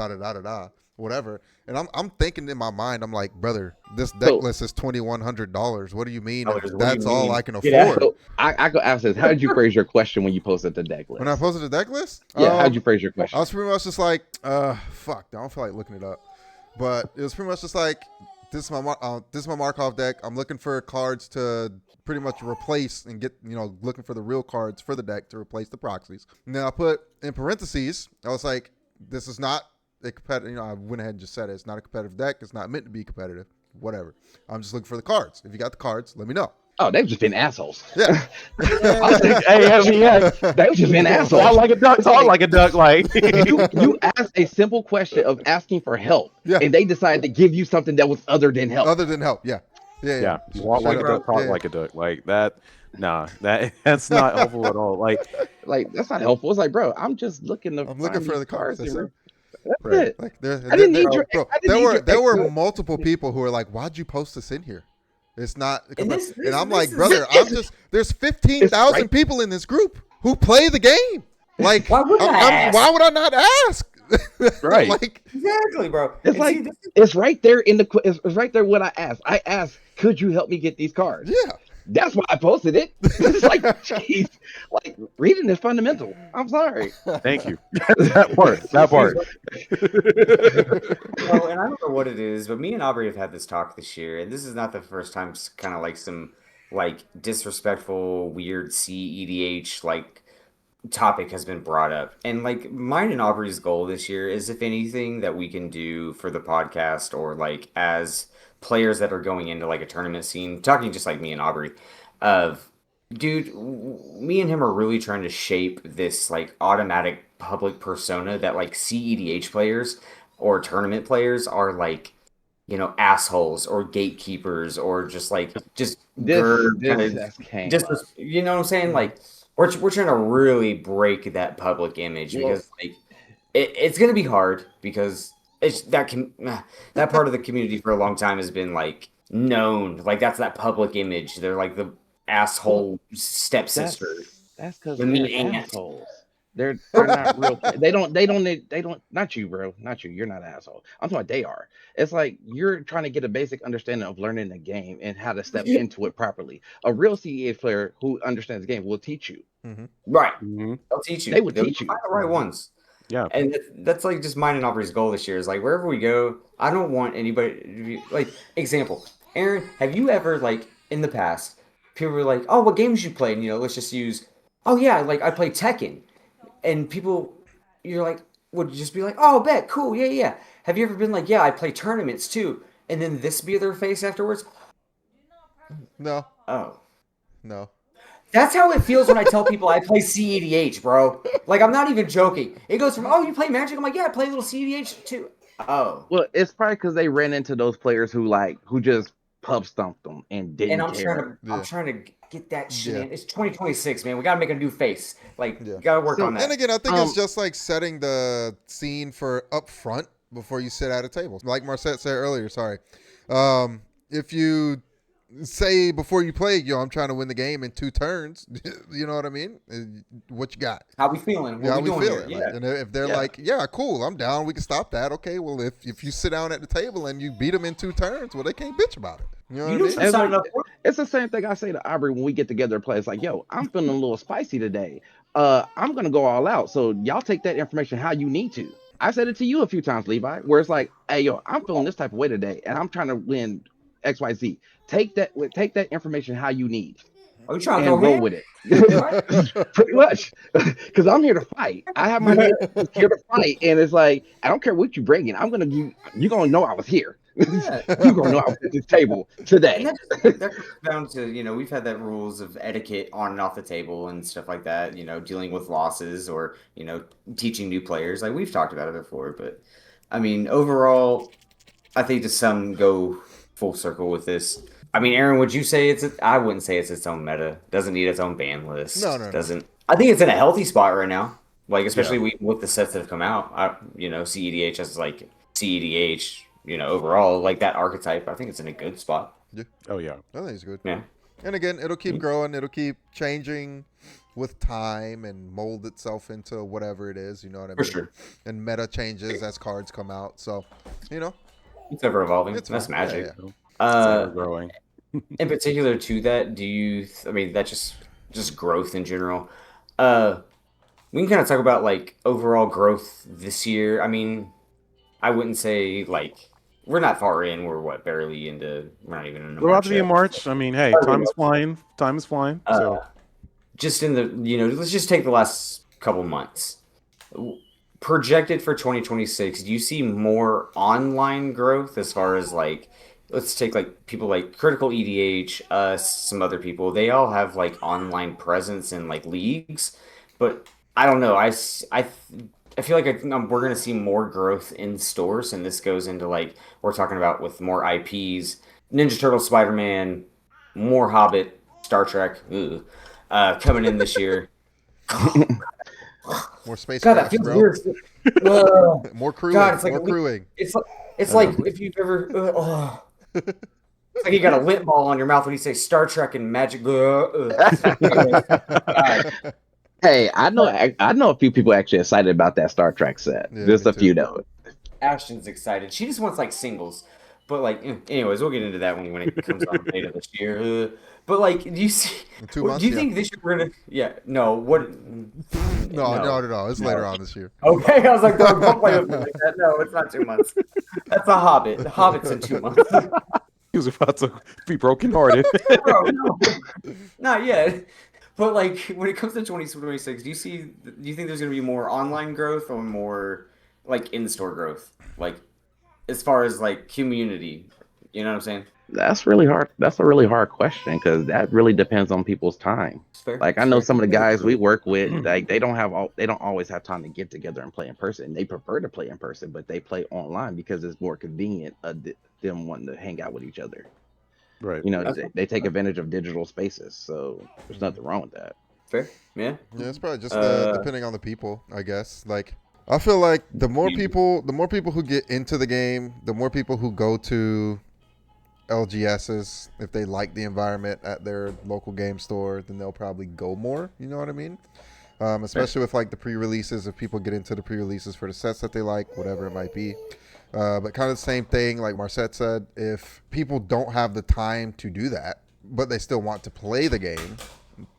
whatever. And I'm thinking in my mind, I'm like, brother, this deck list is $2,100. What do you mean? That's all I can afford. So I go ask this. How did you phrase your question when you posted the deck list? When I posted the deck list? Yeah, how did you phrase your question? I was pretty much just like, fuck, I don't feel like looking it up. But it was pretty much just like, this is my Markov deck. I'm looking for cards to pretty much replace and get, looking for the real cards for the deck to replace the proxies. And then I put in parentheses, I was like, this is not a competitive, I went ahead and just said it. It's not a competitive deck. It's not meant to be competitive. Whatever. I'm just looking for the cards. If you got the cards, let me know. Oh, they've just been assholes. Yeah. They've just been assholes. I like a duck. Like you asked a simple question of asking for help, and they decided to give you something that was other than help. Yeah. You walk like a duck, talk like a duck. Like that. Nah, that's not helpful at all. Like that's not helpful. It's like, bro, I'm just looking to. I'm looking for the cards. That's it. Like there were multiple people who were like, "Why'd you post this in here? It's not." And I'm like, brother, there's 15,000 people in this group who play the game. Like, why would I not ask? Right. Like, exactly, bro. It's right there it's right there what I asked. I asked, could you help me get these cards? Yeah. That's why I posted it. It's like, jeez, like reading is fundamental. I'm sorry. Thank you. That part. Well, and I don't know what it is, but me and Aubrey have had this talk this year, and this is not the first time kind of like some like disrespectful, weird CEDH like topic has been brought up. And like mine and Aubrey's goal this year is, if anything that we can do for the podcast, or like as players that are going into like a tournament scene, talking just like me and Aubrey, of dude, me and him are really trying to shape this like automatic public persona that like CEDH players or tournament players are like, assholes or gatekeepers, or just like you know what I'm saying? Like we're trying to really break that public image, because like it's gonna be hard, because it's that part of the community for a long time has been like known, like that's that public image. They're like the asshole stepsister. That's because they're assholes. They're not real. They don't. Not you, bro. Not you. You're not an asshole. I'm talking about they are. It's like you're trying to get a basic understanding of learning the game and how to step into it properly. A real CEA player who understands the game will teach you. Mm-hmm. Right. Hmm. They'll teach you. They would They'll teach you. find the right ones. Yeah. And that's like just mine and Aubrey's goal this year is like wherever we go, I don't want anybody to be like example. Aaron, have you ever like in the past, people were like, "Oh, what games you play?" And let's just use, "Oh yeah, like I play Tekken." And people you're like would just be like, "Oh, bet, cool. Yeah, yeah." Have you ever been like, "Yeah, I play tournaments too." And then this be their face afterwards? No, Oh. no. That's how it feels when I tell people I play CEDH, bro. Like, I'm not even joking. It goes from, oh, you play Magic? I'm like, yeah, I play a little CEDH too. Oh. Well, it's probably because they ran into those players who just pub stomped them and And didn't I'm trying care. to Yeah. I'm trying to get that shit Yeah. in. It's 2026, man. We gotta make a new face. Like, Yeah. gotta work So- on that. And again, I think it's Um, just like setting the scene for up front before you sit at a table. Like Marcet said earlier, sorry. If you say before you play, I'm trying to win the game in 2 turns, you know what I mean? What you got? How we feeling? What How we we doing feeling? here? Like, Yeah. and if they're Yeah. like, yeah, cool, I'm down, we can stop that. Okay, well, if you sit down at the table and you beat them in 2 turns, well, they can't bitch about it. You know what You I knew mean? some It's signing like up for it. it's the same thing I say to Aubrey when we get together and play. It's like, yo, I'm feeling a little spicy today. I'm gonna go all out. So y'all take that information how you need to. I said it to you a few times, Levi, where it's like, hey, yo, I'm feeling this type of way today, and I'm trying to win XYZ. Take that information how you need Are you trying to go and roll ham? with it. Pretty much, because I'm here to fight. I have my head here to fight, and it's like I don't care what you bring in. You gonna know I was here. Yeah. You gonna know I was at this table today. And that comes down to, we've had that rules of etiquette on and off the table and stuff like that, dealing with losses or, teaching new players. Like we've talked about it before, but I mean, overall, I think to some go full circle with this. I mean, Aaron, would you say I wouldn't say it's its own meta. Doesn't need its own ban list. No. Doesn't. I think it's in a healthy spot right now. Like, especially with the sets that have come out. CEDH as like CEDH, overall, like that archetype, I think it's in a good spot. Oh yeah. I think it's good. Yeah. And again, it'll keep growing. It'll keep changing with time and mold itself into whatever it is. You know what I mean? For sure. And meta changes as cards come out. So, It's ever evolving. It's That's fine. magic. Yeah, It's ever Uh, growing. in particular to that, that's just growth in general. We can kind of talk about like overall growth this year. I mean, I wouldn't say like we're not far in. We're barely into. We're not even in We're about March to be in yet. March. I mean, hey, time is flying. Time is flying. So Just in the let's just take the last couple months. Projected for 2026, do you see more online growth as far as like let's take like people like Critical EDH, us, some other people. They all have like online presence in like leagues, but I don't know. I feel like we're gonna see more growth in stores, and this goes into like we're talking about with more IPs, Ninja Turtle, Spider Man, more Hobbit, Star Trek, coming in this year. more space God, that crafts, feels bro. weird. Ugh. More crewing. God, it's like more crewing. it's like if you've ever. It's like you got a lint ball on your mouth when you say Star Trek and Magic. God. Hey, I know a few people actually excited about that Star Trek set. Yeah, Just me a few too. though. Ashton's excited. She just wants like singles, but like, anyways, we'll get into that when it comes on later this year. But like, do you see? In 2 Do months, you yeah. think this year we're gonna? Yeah, no. What? No. It's later on this year. Okay, I was like, don't play with me like that. No, it's not 2 months. That's a Hobbit. The Hobbit's in 2 months. he was about to be brokenhearted. Bro, no, not yet. But like, when it comes to 2026, do you think there's gonna be more online growth or more like in-store growth? Like, as far as like community, you know what I'm saying? That's really hard. That's a really hard question because that really depends on people's time. It's fair. Like I know some of the guys we work with, like they don't always have time to get together and play in person. They prefer to play in person, but they play online because it's more convenient them wanting to hang out with each other. Right. They take advantage of digital spaces, so there's nothing wrong with that. Fair. Yeah. Yeah, it's probably just Uh, depending on the people, I guess. Like, I feel like the more people who get into the game, the more people who go to LGSs, if they like the environment at their local game store, then they'll probably go more. You know what I mean? especially with like the pre-releases. If people get into the pre-releases for the sets that they like, whatever it might be. But kind of the same thing, like Marcet said, if people don't have the time to do that, but they still want to play the game,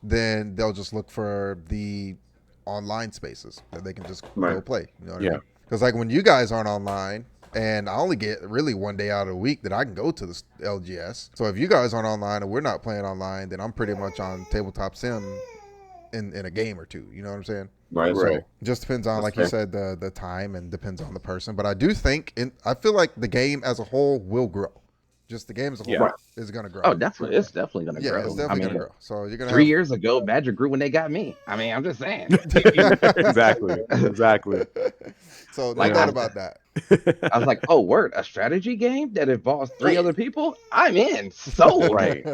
then they'll just look for the online spaces that they can just go play. You know what I mean? Because like when you guys aren't online, and I only get really one day out of the week that I can go to the LGS. So if you guys aren't online and we're not playing online, then I'm pretty much on tabletop sim in a game or two. You know what I'm saying? Right. So it just depends on, like you said, the time, and depends on the person. But I do think, I feel like the game as a whole will grow. Just the game as a whole is going to grow. Oh, definitely. It's definitely going to grow. Yeah, it's definitely going to grow. So you're going to 3 years ago, Magic grew when they got me. I mean, I'm just saying. Exactly. So no Like, doubt about that. I was like, oh, word, a strategy game that involves 3 other people? I'm in. Sold. Right.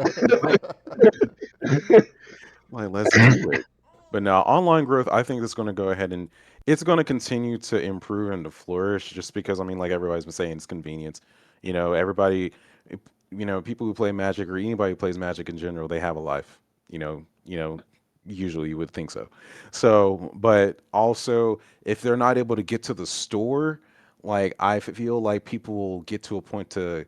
Like, let's do it. But now, online growth, I think it's going to go ahead and it's going to continue to improve and to flourish, just because, I mean, like everybody's been saying, it's convenience. You know, everybody, people who play Magic, or anybody who plays Magic in general, they have a life. Usually you would think so. So, but also, if they're not able to get to the store, like, I feel like people will get to a point to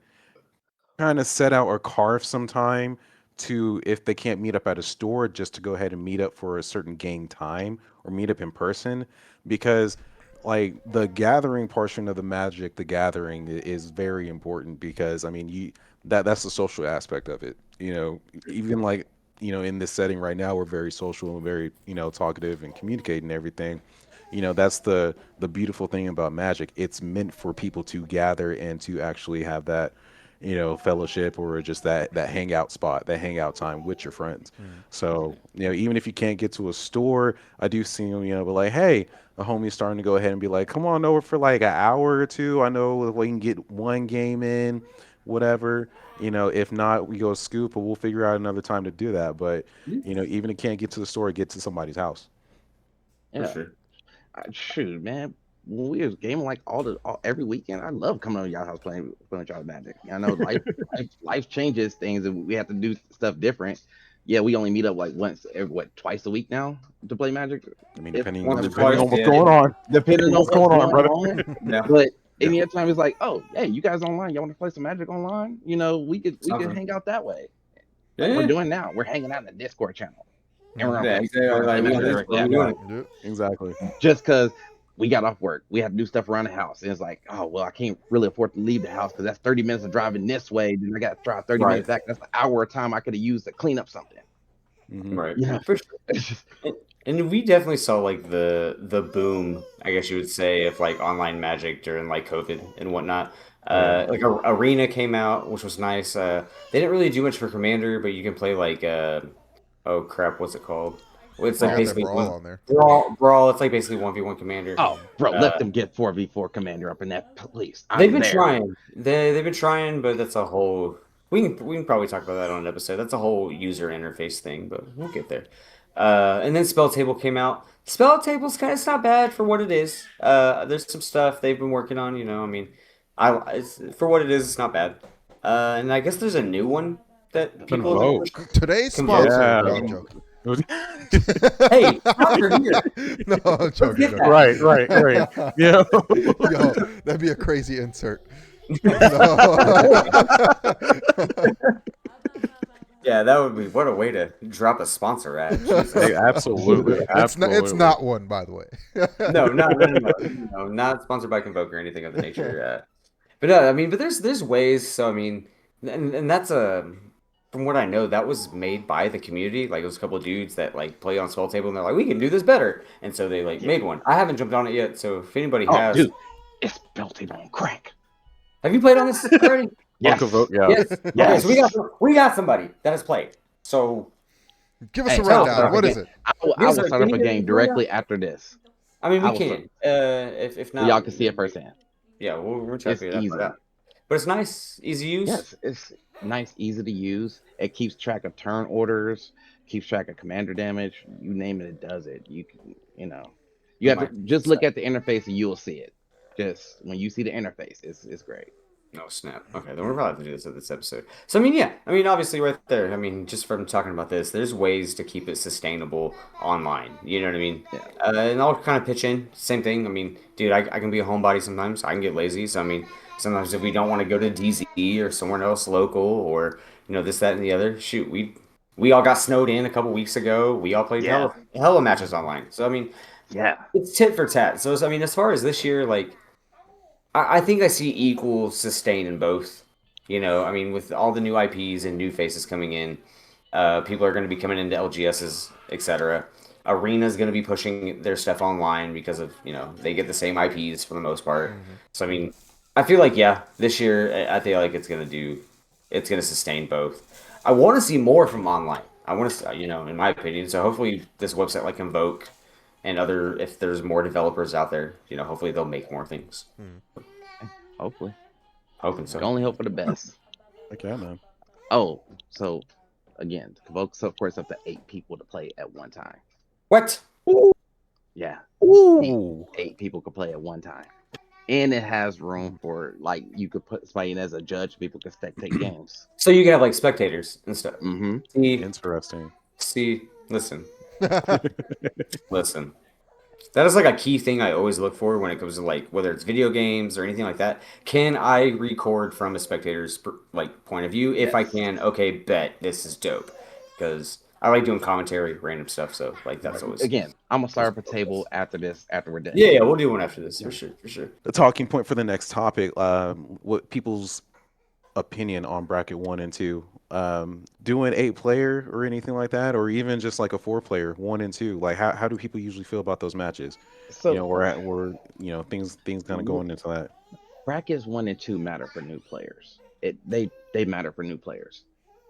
kind of set out or carve some time to, if they can't meet up at a store, just to go ahead and meet up for a certain game time or meet up in person. Because like the gathering portion of the Magic the Gathering is very important, because I mean that's the social aspect of it. Even like, in this setting right now, we're very social and very, talkative and communicating and everything. That's the beautiful thing about Magic. It's meant for people to gather and to actually have that, fellowship, or just that hangout spot, that hangout time with your friends. So, even if you can't get to a store, I do see them, but like, hey, a homie's starting to go ahead and be like, come on over for like an hour or two. I know we can get one game in, whatever. If not, we go scoop, but we'll figure out another time to do that. But, even if you can't get to the store, get to somebody's house. Yeah. For sure. Shoot, man. When we was gaming like every weekend, I love coming to y'all house playing with y'all Magic. I know life changes things, and we have to do stuff different. Yeah, we only meet up like twice a week now to play Magic. I mean, depending once or on twice, what's yeah. going on. Depending on what's going on, brother. Yeah. But any other time, it's like, oh, hey, you guys online? Y'all want to play some Magic online? We could hang out that way. Yeah. Like we're doing now. We're hanging out in the Discord channel. And we're Yeah, Exactly. Just because we got off work, we had to do stuff around the house, and it's like, oh well, I can't really afford to leave the house because that's 30 minutes of driving this way. Then I got to drive 30 minutes back. That's an hour of time I could have used to clean up something. Right. Yeah, for sure. And we definitely saw like the boom, I guess you would say, of like online Magic during like COVID and whatnot. Like Arena came out, which was nice. They didn't really do much for Commander, but you can play like oh crap, what's it called? Well, it's like basically Brawl on there. Brawl. It's like basically 1v1 Commander. Oh, bro, let them get 4v4 Commander up in that, please. They've been trying. They've been trying, but that's a whole. We can probably talk about that on an episode. That's a whole user interface thing, but we'll get there. And then Spell Table came out. Spell Table's it's not bad for what it is. There's some stuff they've been working on. I mean, for what it is, it's not bad. And I guess there's a new one that people vote. Today's sponsor. Yeah. No, I'm joking. Hey, sponsor here. No, I'm joking. Right. Yeah. Yo, that'd be a crazy insert. Yeah, that would be, what a way to drop a sponsor ad. Hey, absolutely. It's not one, by the way. No, not sponsored by Convoke or anything of the nature. But no, I mean, but there's ways. So I mean, and that's from what I know, that was made by the community. Like, it was a couple of dudes that like play on Spell Table, and they're like, we can do this better, and so they made one. I haven't jumped on it yet, so if anybody has, dude, it's Spell Table on crack. Have you played on this already? Yes. Yes. Okay, so we got somebody that has played. So give us a rundown. What is it? I will start up a game directly after this. I mean, we can. If not, so y'all can see it firsthand. Yeah, we'll try to figure that out. But it's nice, easy use. Yes, it's nice, easy to use. It keeps track of turn orders, keeps track of commander damage. You name it, it does it. You have to just look at the interface and you will see it. Just when you see the interface, it's great. No snap. Okay, then we're probably have to do this at this episode. So I mean, yeah, I mean, obviously, right there. I mean, just from talking about this, there's ways to keep it sustainable online. You know what I mean? Yeah. And I'll kind of pitch in. Same thing. I mean, dude, I can be a homebody sometimes. I can get lazy. So I mean, sometimes if we don't want to go to DZ or somewhere else local or this, that, and the other, shoot, we all got snowed in a couple weeks ago. We all played Yeah. hella matches online. So I mean, Yeah. it's tit for tat. So I mean, as far as this year, like. I think I see equal sustain in both. I mean, with all the new IPs and new faces coming in, people are going to be coming into LGSs, etc. Arena's going to be pushing their stuff online because of, they get the same IPs for the most part. So, I mean, I feel like, yeah, this year, I feel like it's going to sustain both. I want to see more from online. I want to, in my opinion. So hopefully this website like Invoke and if there's more developers out there, hopefully they'll make more things. Hopefully. Hoping We so. can only hope for the best. Heck yeah, man. Oh, so again, Convoke's of course up to 8 people to play at one time. What? Yeah. Ooh. 8 people could play at one time. And it has room for, like, you could put somebody in as a judge, people could spectate games. So you can have like spectators and stuff. Mm-hmm. Interesting. Listen. Listen. That is like a key thing I always look for when it comes to like whether it's video games or anything like that. Can I record from a spectator's like point of view? If I can, okay, bet this is dope. Because I like doing commentary, random stuff. So like that's always Again, I'm gonna start up a table after we're done. Yeah, we'll do one after this for sure. The talking point for the next topic, what people's opinion on bracket 1 and 2, doing 8-player or anything like that, or even just like a 4-player 1 and 2. Like how do people usually feel about those matches? So we're things kind of going into that. brackets 1 and 2 matter for new players. They matter for new players.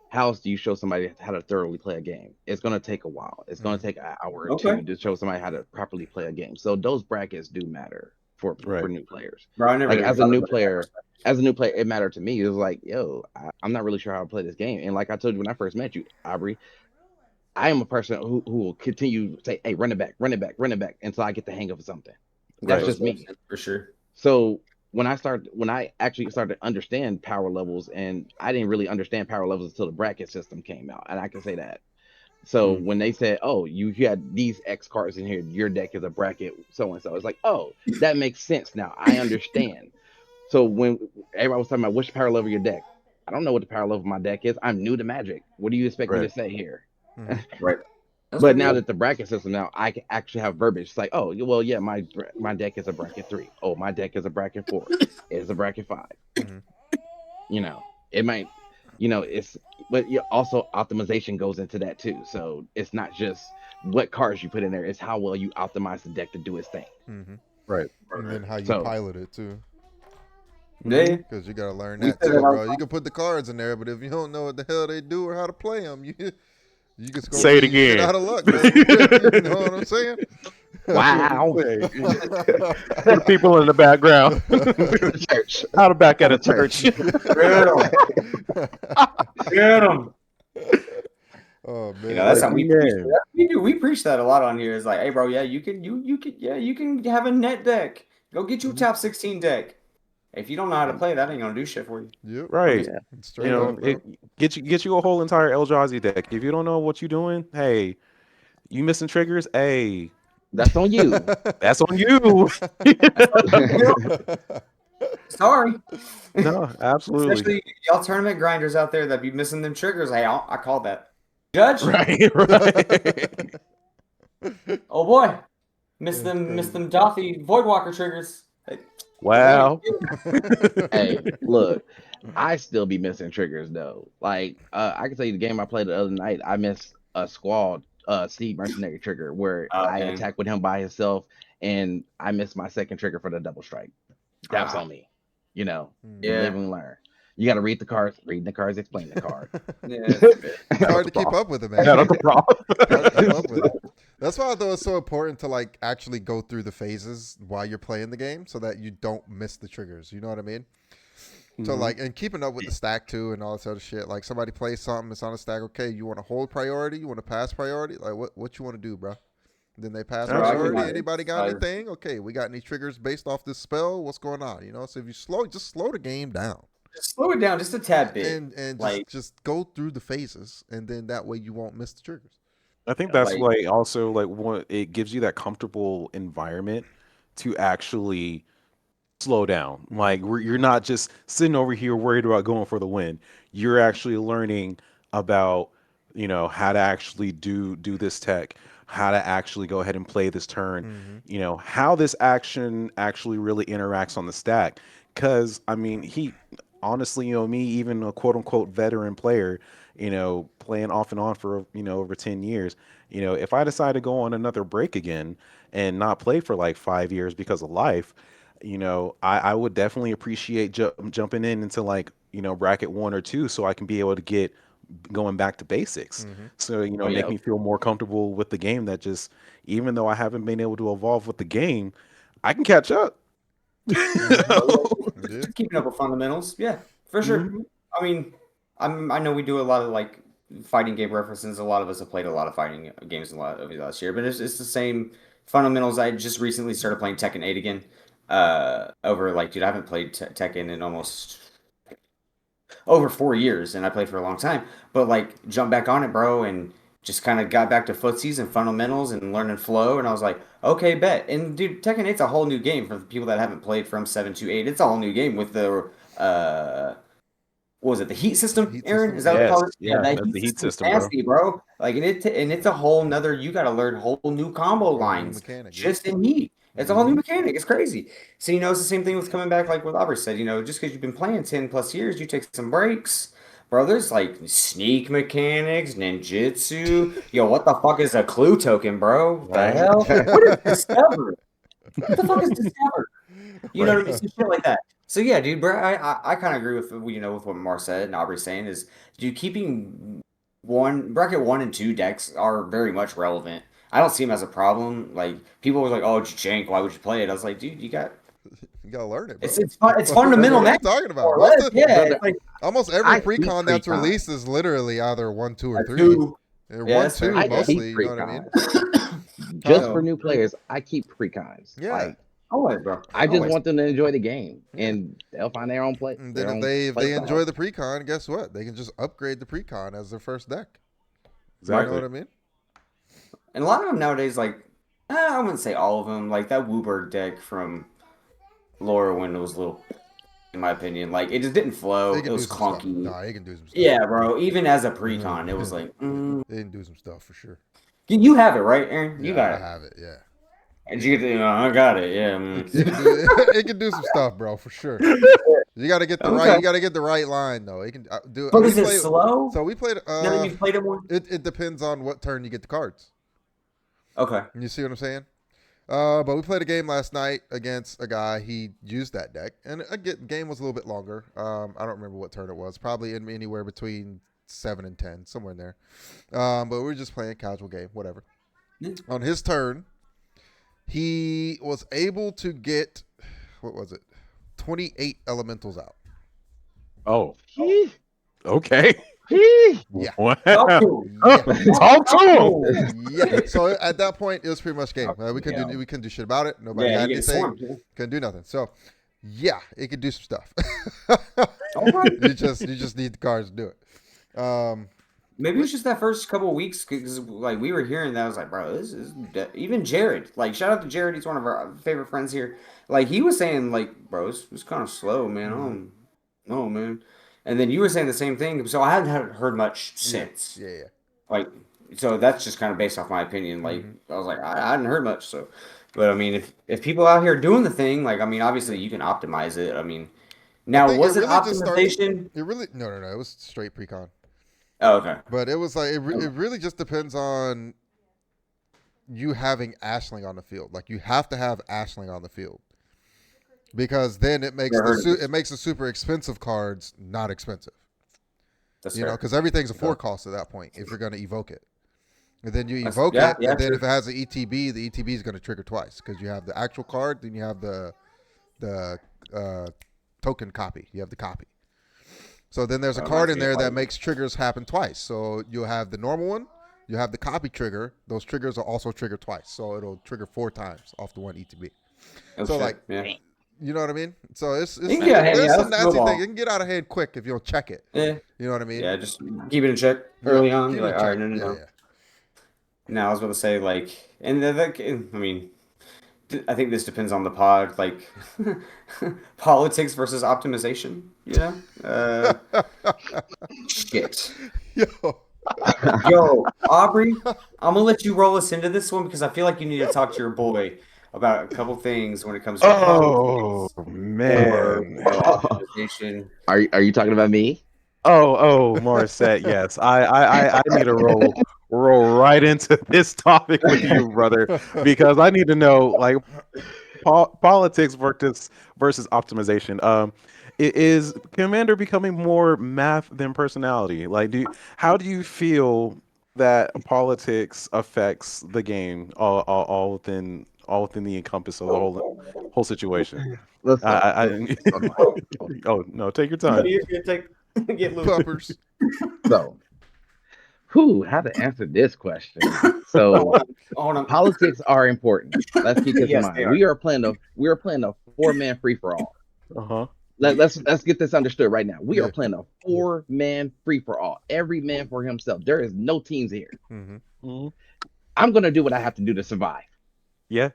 How else do you show somebody how to thoroughly play a game? It's going to take a while. It's going to take an hour or two to show somebody how to properly play a game. So those brackets do matter for new players. Bro, I never like as a new player, it mattered to me. It was like, yo, I'm not really sure how to play this game. And like I told you when I first met you, Aubrey, I am a person who will continue to say, hey, run it back until I get the hang of something. That's just me. For sure. So when I actually started to understand power levels, and I didn't really understand power levels until the bracket system came out, and I can say that. So when they said, oh, you had these X cards in here, your deck is a bracket so and so, it's like, oh, that makes sense now. I understand. So when everybody was talking about which power level your deck, I don't know what the power level of my deck is. I'm new to Magic. What do you expect me to say here? Right. But now that the bracket system, now I can actually have verbiage. It's like, oh, well, yeah, my deck is a bracket 3. Oh, my deck is a bracket 4. It's a bracket 5. It might, but also optimization goes into that too. So it's not just what cards you put in there; it's how well you optimize the deck to do its thing. Right. And then how you pilot it too. Yeah. Because you gotta learn that too, bro. You can put the cards in there, but if you don't know what the hell they do or how to play them, you can say it again. Out of luck, man. You know what I'm saying? Wow. The people in the background. Church. Out of back at a church. Get them. Oh man. That's how we preach. We do. We preach that a lot on here. It's like, hey, bro, yeah, you can have a net deck. Go get you a top 16 deck. If you don't know how to play, that ain't gonna do shit for you. Yep. Right. Yeah. Get you a whole entire Eldrazi deck. If you don't know what you're doing, hey, you missing triggers? Hey, that's on you. That's on you. Sorry. No, absolutely. Especially y'all tournament grinders out there that be missing them triggers. Hey, I called that. Judge. Right. Oh boy, missed them Dothy Voidwalker triggers. Wow. Hey, look, I still be missing triggers though. Like, I can tell you the game I played the other night, I missed a squad Steve Mercenary trigger where I attacked with him by himself, and I missed my second trigger for the double strike. That's on me. Live and learn. You got to read the cards, explain the card. It's hard to keep up with it, man. That's the problem. Hard to keep up with it. That's why though it's so important to like actually go through the phases while you're playing the game so that you don't miss the triggers. You know what I mean? So like, and keeping up with the stack too and all this other shit. Like somebody plays something, it's on a stack. Okay, you want to hold priority? You want to pass priority? Like what you want to do, bro? Then they pass priority. Anybody got anything? Okay, we got any triggers based off this spell? What's going on? So if you just slow the game down. just slow it down just a tad bit. and Like, just go through the phases, and then that way you won't miss the triggers. I think that's like like also like what it gives you that comfortable environment to actually slow down. Like you're not just sitting over here worried about going for the win. You're actually learning about, how to actually do this tech, how to actually go ahead and play this turn, how this action actually really interacts on the stack. Cause I mean, he honestly, me, even a quote unquote veteran player, playing off and on for, over 10 years, if I decide to go on another break again and not play for like 5 years because of life, I would definitely appreciate jumping in into like, bracket 1 or 2 so I can be able to get going back to basics. So, Oh make yeah. me feel more comfortable with the game that just, even though I haven't been able to evolve with the game, I can catch up. Yeah. just keeping up with fundamentals. Yeah, for sure. Mhm. I mean, I know we do a lot of like fighting game references. A lot of us have played a lot of fighting games a lot over the last year, but it's the same fundamentals. I just recently started playing Tekken 8 again. Over like, dude, I haven't played Tekken in almost over 4 years, and I played for a long time. But like, jump back on it, bro, and just kind of got back to footsies and fundamentals and learning flow. And I was like, okay, bet. And dude, Tekken 8's a whole new game for the people that haven't played from 7 to 8. It's a whole new game with the what was it, the heat system, Heat Aaron? system, Is that what yeah. you call Yes, it? Yeah, yeah, that that's heat the heat system's system, bro. nasty, bro. Like, and it's a whole nother. You got to learn whole new combo Whole new lines mechanic. Yeah. just in heat. It's a whole new mechanic. It's crazy. So it's the same thing with coming back, like what Aubrey said. Just because you've been playing 10 plus years, you take some breaks. Bro, there's like sneak mechanics, ninjutsu. Yo, what the fuck is a clue token, bro? What the Right. hell? What is discover? What the fuck is discover? You know Right. what I mean? Some shit like that. So yeah, dude, bro, I kind of agree with with what Marcet and Aubrey's saying is, dude, keeping bracket 1 and 2 decks are very much relevant. I don't see them as a problem. Like people were like, "Oh, it's jank. Why would you play it?" I was like, "Dude, You gotta learn it, bro. it's fundamental What are you magic, talking about? more or less." Yeah, Brother, it's like Almost every I keep precon that's pre-con. released is literally either 1, 2, or a 3. two. Yeah, One, that's fair. two, I Yeah. keep mostly. You know what I mean? pre-cons. Huh? Just So for new players, I keep pre-cons. Yeah. Like always, bro. I just Always. want them to enjoy the game, Yeah. and they'll find their own play, And then their if own they play style. enjoy the precon, guess what? They can just upgrade the precon as their first deck. You know Exactly. what I mean? And a lot of them nowadays, like, I wouldn't say all of them. Like that Wooburg deck from Laura when it was a little, in my opinion, like it just didn't flow. They It can do was some stuff. clunky. Nah, they can do some stuff. Yeah, bro. Even as a precon, it was like, They can do some stuff for sure. you have it, right, Aaron? You Yeah, I got it. have it. Yeah. And you get, I got it. Yeah. It can do some stuff, bro, for sure. You got to get the Okay. right. You got to get the right line though. It can do. But we is it played- slow? So we played. Now that you've played it more. It depends on what turn you get the cards. Okay. You see what I'm saying? But we played a game last night against a guy. He used that deck, and again, game was a little bit longer. I don't remember what turn it was. Probably in anywhere between 7 and 10, somewhere in there. But we were just playing a casual game, whatever. Yeah. On his turn, he was able to get, what was it, 28 elementals out. Oh, Hee, okay. hee. Yeah. Wow. Talk to him. Yeah. Talk to him. Yeah. So at that point, it was pretty much game. We couldn't Yeah. we couldn't do shit about it. Nobody Yeah, had you get anything. swarmed. Yeah. Couldn't do nothing. So yeah, it could do some stuff. Okay. you just need the cards to do it. Maybe it was just that first couple of weeks because like we were hearing that I was like, bro, this is even Jared. Like, shout out to Jared. He's one of our favorite friends here. Like, he was saying, like, bro, it's kind of slow, man. No, man. And then you were saying the same thing. So I hadn't heard much since. Yeah. Like, so that's just kind of based off my opinion. Like, I was like, I hadn't heard much. So, but I mean, if people out here doing the thing, like, I mean, obviously you can optimize it. I mean, now think was it it really just starts- optimization? It really no. It was straight precon. Oh, okay. But it was like it really just depends on you having Ashling on the field. Like you have to have Ashling on the field because then it makes it makes the super expensive cards not expensive. That's You know, fair. because everything's a 4 Okay. cost at that point if you're going to evoke it. And then you That's- evoke yeah, it, yeah, and then true. if it has an ETB, the ETB is going to trigger twice because you have the actual card, then you have the token copy. You have the copy. So then there's a That card in reminds me there of that like- makes triggers happen twice. So you'll have the normal one, you have the copy trigger. Those triggers are also triggered twice. So it'll trigger 4 times off the one ETB. Oh, So, shit. like, yeah. You know what I mean? So it's You can get out of hand, there's yeah, some let's nasty move things. on. It can get out of hand quick if you'll check it. Yeah, You know what I mean? yeah, just keep it in check Yeah, early on. keep You're it like, in all right, check. no, no, Yeah, no. yeah. Now I was about to say like, and I mean, I think this depends on the pod, like politics versus optimization. You know, shit. Yo. Yo, Aubrey, I'm gonna let you roll us into this one because I feel like you need to talk to your boy about a couple things when it comes to Oh politics or man. optimization. Are you talking about me? Oh, Marcet, yes. I need to roll right into this topic with you, brother, because I need to know like politics versus optimization. Is Commander becoming more math than personality? Like, how do you feel that politics affects the game all within the encompass of the whole situation? Let's I, go. I, Hold on. oh no, take your No, time. you're gonna get loose. Puppers. So, how to answer this question? Hold So, on, hold on. politics are important. Let's keep this in Yes, they mind. are. We are playing a 4-man free for all. Uh-huh. Let's get this understood right now. We Yeah. are playing a 4-man free for all. Every man for himself. There is no teams here. Mm-hmm. Hmm. I'm gonna do what I have to do to survive. Yeah.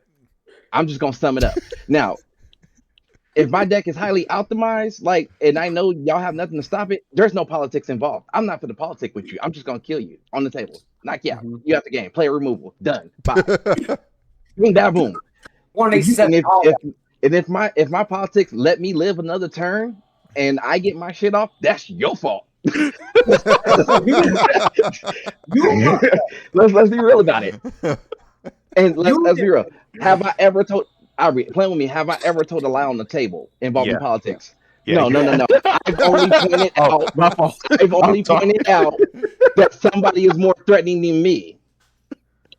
I'm just gonna sum it up. Now, if my deck is highly optimized, like, and I know y'all have nothing to stop it, there's no politics involved. I'm not for the politic with you. I'm just gonna kill you on the table, knock you out. Mhm. You have the game, player removal, done. Bye. Boom, da boom. One If you, set. if my politics let me live another turn and I get my shit off, that's your fault. let's be real about it. And let's be real. Have I ever told playing with me? Have I ever told a lie on the table involving Yeah. politics? Yeah. No. I've only pointed Oh, out. my fault. I've only I'm sorry. pointed out that somebody is more threatening than me.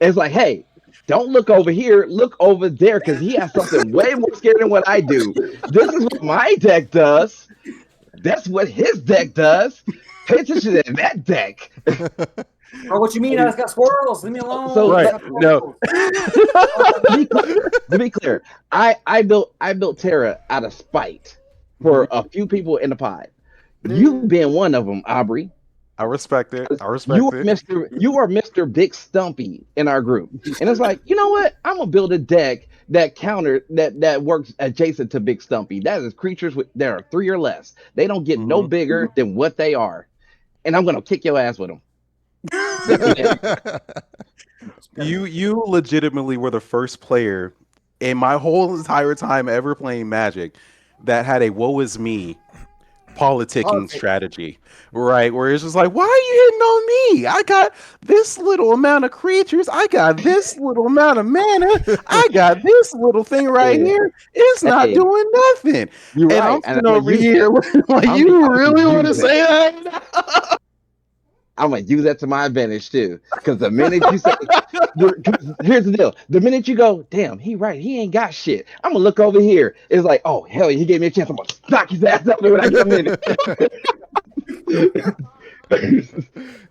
It's like, hey, don't look over here. Look over there because he has something way more scary than what I do. This is what my deck does. That's what his deck does. Pay attention to that deck. Bro, what you mean? It's got squirrels. Leave me alone. So, Right. It's got No. to be clear, I built Terra out of spite for a few people in the pod. You being one of them, Aubrey. I respect it. I You respect are it. Mr. Big Stumpy in our group. And it's like, you know what? I'm gonna build a deck that works adjacent to Big Stumpy. That is creatures that are 3 or less. They don't get no Mhm. bigger than what they are. And I'm gonna kick your ass with them. That's it. You legitimately were the first player in my whole entire time ever playing Magic that had a woe is me politicking Politics. strategy, right? Where it's just like, why are you hitting on me? I got this little amount of creatures. I got this little amount of mana. I got this little thing right Hey, here. It's not hey, doing nothing. you're And right. I'm And sitting I'm over gonna use here that. like, I'm you gonna really want to use say that. that? I'm gonna use that to my advantage too. Because the minute you say, 'cause here's the deal: the minute you go, damn, he right, he ain't got shit. I'm gonna look over here. It's like, oh hell, yeah, he gave me a chance. I'm gonna knock his ass out there when I get a minute.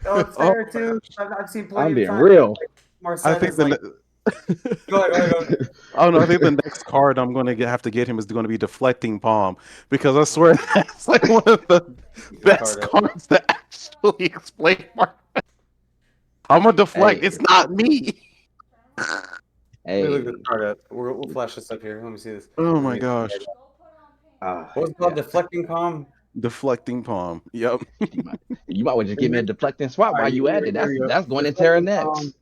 Oh, it's Oh, fair too. I've seen plenty I'm of being times. real. I Marcet think is like, go ahead, go ahead. Oh no, I think the next card I'm going to have to get him is going to be Deflecting Palm because I swear that's like one of the best cards that actually explain Mark. I'm gonna deflect. Hey, It's not me. Let me look hey, this card up. We'll flash this up here. Let me see this. Oh my Okay. gosh, uh, What was it called? yeah. Deflecting palm. Deflecting Palm. Yep. You might well just give me a deflecting swap All while right, you at it. here we go. That's going in Terra Deflecting next. palm.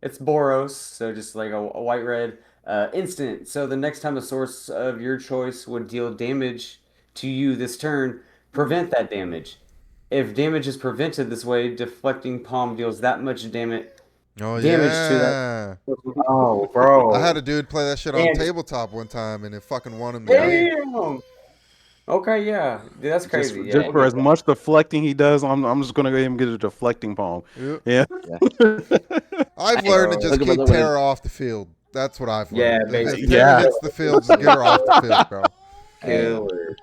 It's Boros, so just like a white red instant. So the next time a source of your choice would deal damage to you this turn, prevent that damage. If damage is prevented this way, deflecting palm deals that much damage Oh damage to that. yeah. Oh, I had bro. a dude play that shit on And tabletop one time, and it fucking won him the game. damn. Okay, yeah, dude, that's crazy. Yeah, Just we'll for get as much deflecting he does, I'm just gonna go ahead and get a Deflecting Palm. Yep. Yeah. I've Hey, learned to just look at keep Terra off the field. That's what I've Yeah, learned. If basically. Terra Yeah. hits the field, just get her off the field, bro. hey, killer.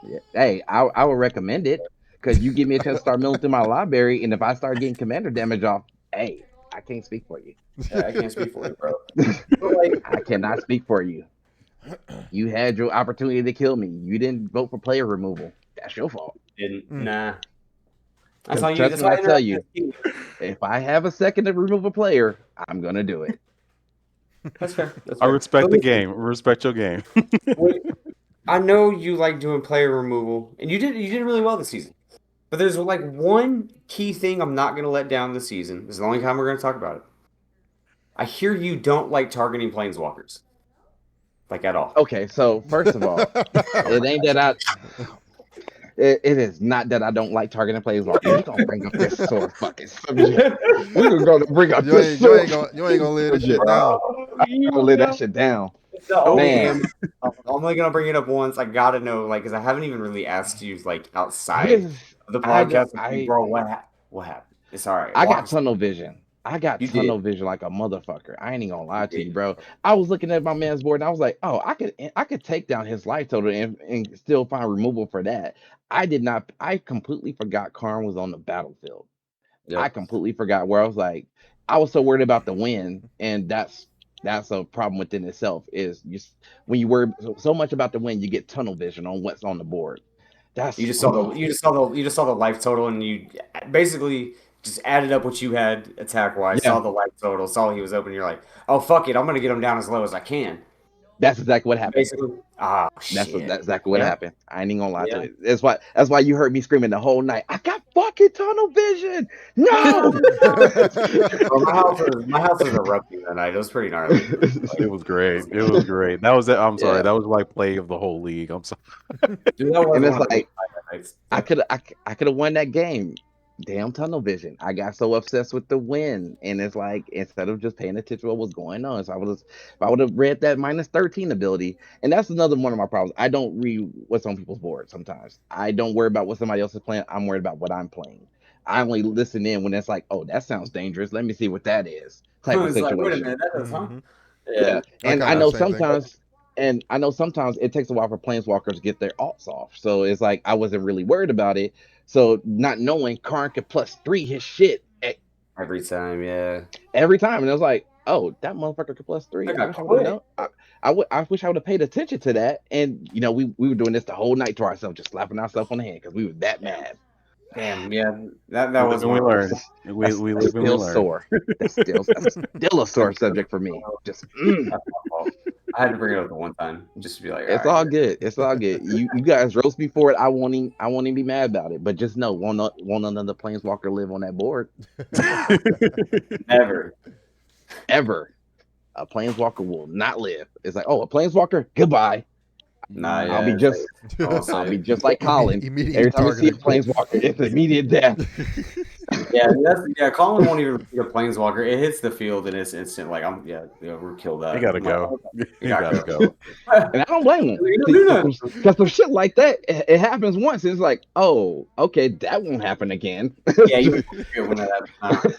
yeah. Hey, I would recommend it because you give me a chance to start milling through my library, and if I start getting commander damage off, hey, I can't speak for you. Yeah, I can't speak for it, bro. But like, I cannot speak for you. You had your opportunity to kill me. You didn't vote for player removal. That's your fault. Didn't. Mm. Nah. That's Because all you. trust That's me when why I I tell interrupted you, you. if I have a second to remove a player, I'm gonna do it. That's fair. That's I fair. respect But the listen, game. Respect your game. wait, I know you like doing player removal, and you did really well this season. But there's like one key thing I'm not gonna let down this season. This is the only time we're gonna talk about it. I hear you don't like targeting planeswalkers, like at all. Okay, so first of all, it ain't that it is not that I don't like targeting planeswalkers. We gonna bring up this sore fucking subject. We're gonna bring up this sore You ain't gonna lay this shit subject. down. Bro, I'm gonna lay that shit down. it's the only Man, game. I'm only gonna bring it up once. I gotta know, like, because I haven't even really asked you, like, outside this of the I got podcast. Like, bro, what happened? It's all right. I got Walk. tunnel vision. I got You did. tunnel vision like a motherfucker. I ain't even gonna You lie to did. you, bro. I was looking at my man's board and I was like, oh, I could take down his life total and still find removal for that. I did not. I completely forgot Karn was on the battlefield. I Yep. completely forgot where I was like, I was so worried about the win, and that's a problem within itself. Is when you worry so much about the win, you get tunnel vision on what's on the board. You That's just saw the life total, and you basically just added up what you had attack wise. Saw yeah. the life total. Saw he was open. You're like, oh fuck it, I'm gonna get him down as low as I can. That's exactly what happened. Basically. Ah That's shit. exactly what Yeah. happened. I ain't even gonna lie to Yeah. it. That's why you heard me screaming the whole night. I got fucking tunnel vision. No. Bro, my house was erupting that night. It was pretty gnarly. It was great. It was great. That was it. I'm sorry. Yeah, That was like play of the whole league. I'm sorry. Dude, that was and one it's of the like highlights. I could have won that game. Damn tunnel vision. I got so obsessed with the win, and it's like instead of just paying attention to what was going on, so if I would have read that -13 ability, and that's another one of my problems. I don't read what's on people's board sometimes. I don't worry about what somebody else is playing. I'm worried about what I'm playing. I only listen in when it's like, oh, that sounds dangerous. Let me see what that is, type of It's like, wait a situation. minute, that does, huh? Mhm. Yeah. Yeah, I and kind I of have know the same thing. sometimes it takes a while for planeswalkers to get their alts off. So it's like I wasn't really worried about it. So not knowing Karn could +3 his shit Every time, yeah. every time, and I was like, oh, that motherfucker could +3. I I got wish I would have quit. known. I wish I would have paid attention to that. And we were doing this the whole night to ourselves, just slapping ourselves on the hand because we were that mad. Damn, yeah. That We live was and one we of learn. those. We That's live and we still learn. sore. That's still a sore subject for me. Just That's my fault. I had to bring it up the one time just to be like, all It's right, all here. good. It's all good. You guys roast me for it. I won't even be mad about it. But just know, won't another planeswalker live on that board Never. ever. A planeswalker will not live. It's like, oh, a planeswalker, goodbye. Nah, I'll be yeah. just I'll I'll be say. just like Colin. Immediately Every time I see a targeted. planeswalker, it's immediate death. Yeah. Colin won't even be a planeswalker. It hits the field and it's instant. Like we're killed You out. gotta I'm like, go. you You gotta gotta go. go. And I don't blame him. You don't do nothing. Because some shit like that, it happens once. It's like, oh, okay, that won't happen again. Yeah, you feel when that happens.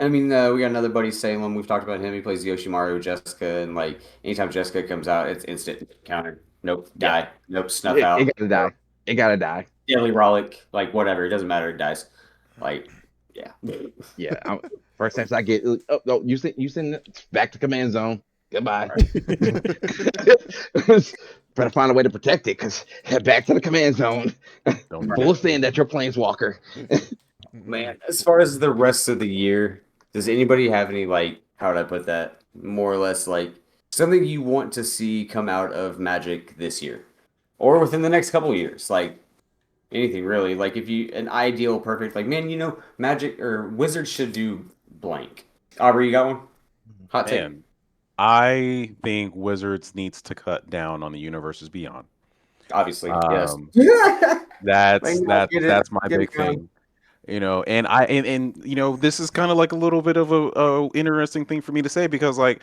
I mean, we got another buddy, Salem. We've talked about him. He plays Yoshimaru, Jessica, and like anytime Jessica comes out, it's instant counter. Nope, Yeah. die. Nope, snuff it out. gotta die. It gotta die. Daily Rollick, like whatever. It doesn't matter. It dies. Like, yeah. Yeah. First chance I get, oh, no, you send it back to command zone. Goodbye. Better find a way to protect it, because back to the command zone. Don't Full of sand at your planeswalker. Man, as far as the rest of the year, does anybody have any like how would I put that? More or less like something you want to see come out of Magic this year, or within the next couple years, like anything really. Like if you an ideal perfect like man, Magic or Wizards should do blank. Aubrey, you got one? Hot take. Man, I think Wizards needs to cut down on the universes beyond. Obviously, yes. Um, Like, that's my get it big going. thing. And this is kind of like a little bit of a interesting thing for me to say because like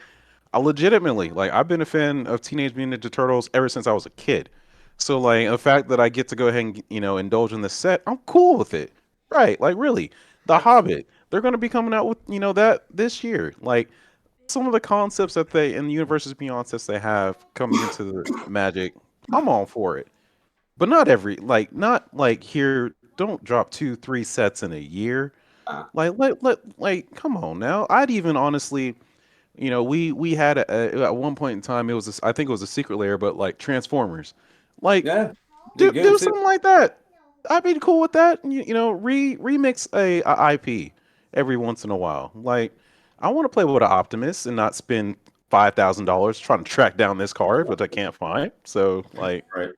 I legitimately like I've been a fan of Teenage Mutant Ninja Turtles ever since I was a kid. So like the fact that I get to go ahead and indulge in this set, I'm cool with it. Right? Like really, The Hobbit, they're going to be coming out with that this year. Like some of the concepts that they in the universes beyond sets they have coming into the Magic, I'm all for it. But not like here. Don't drop 2-3 sets in a year. Uh, Like come on now. I'd even honestly, we had at one point in time, I think it was a secret layer, but like Transformers, like Yeah, do did good too. something like that. I'd be cool with that. Remix a IP every once in a while. Like I want to play with an Optimus and not spend $5,000 trying to track down this card, but I can't find. So like, Right.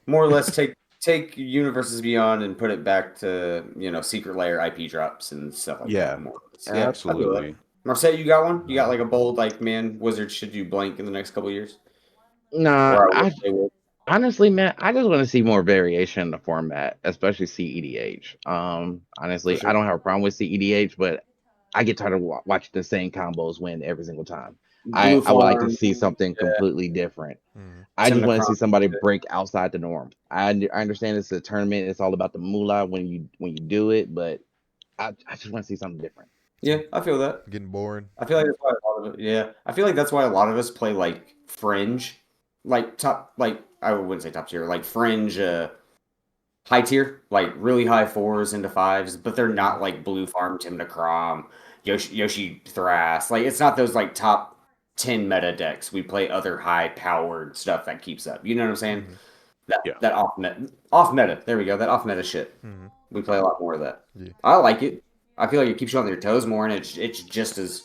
More or less take Universes Beyond and put it back to, secret layer IP drops and stuff like yeah, that. More or less. Yeah, I feel that. absolutely. Marcet, you got one? You got like a bold, like, man, Wizards should do blank in the next couple of years? Nah, Or I wish they would. honestly, man, I just want to see more variation in the format, especially CEDH. For Honestly, I sure. don't have a problem with CEDH, but I get tired of watching the same combos win every single time. Blue I would like to Farm, see something yeah, completely different. Mhm. I just want to see Timnacron. somebody break outside the norm. I understand it's a tournament; it's all about the moolah when you do it, but I just want to see something different. Yeah, I feel that. Getting boring. I feel like that's why a lot of it. Yeah, I feel like that's why a lot of us play like fringe, like top, like I wouldn't say top tier, like fringe, high tier, like really high fours into fives, but they're not like Blue Farm, Timnacrom, Yoshi Thras. Like it's not those like top 10 meta decks. We play other high powered stuff that keeps up. You know what I'm saying? Mhm. Yeah. That off meta. There we go. That off meta shit. Mhm. We play a lot more of that. Yeah. I like it. I feel like it keeps you on your toes more, and it's just as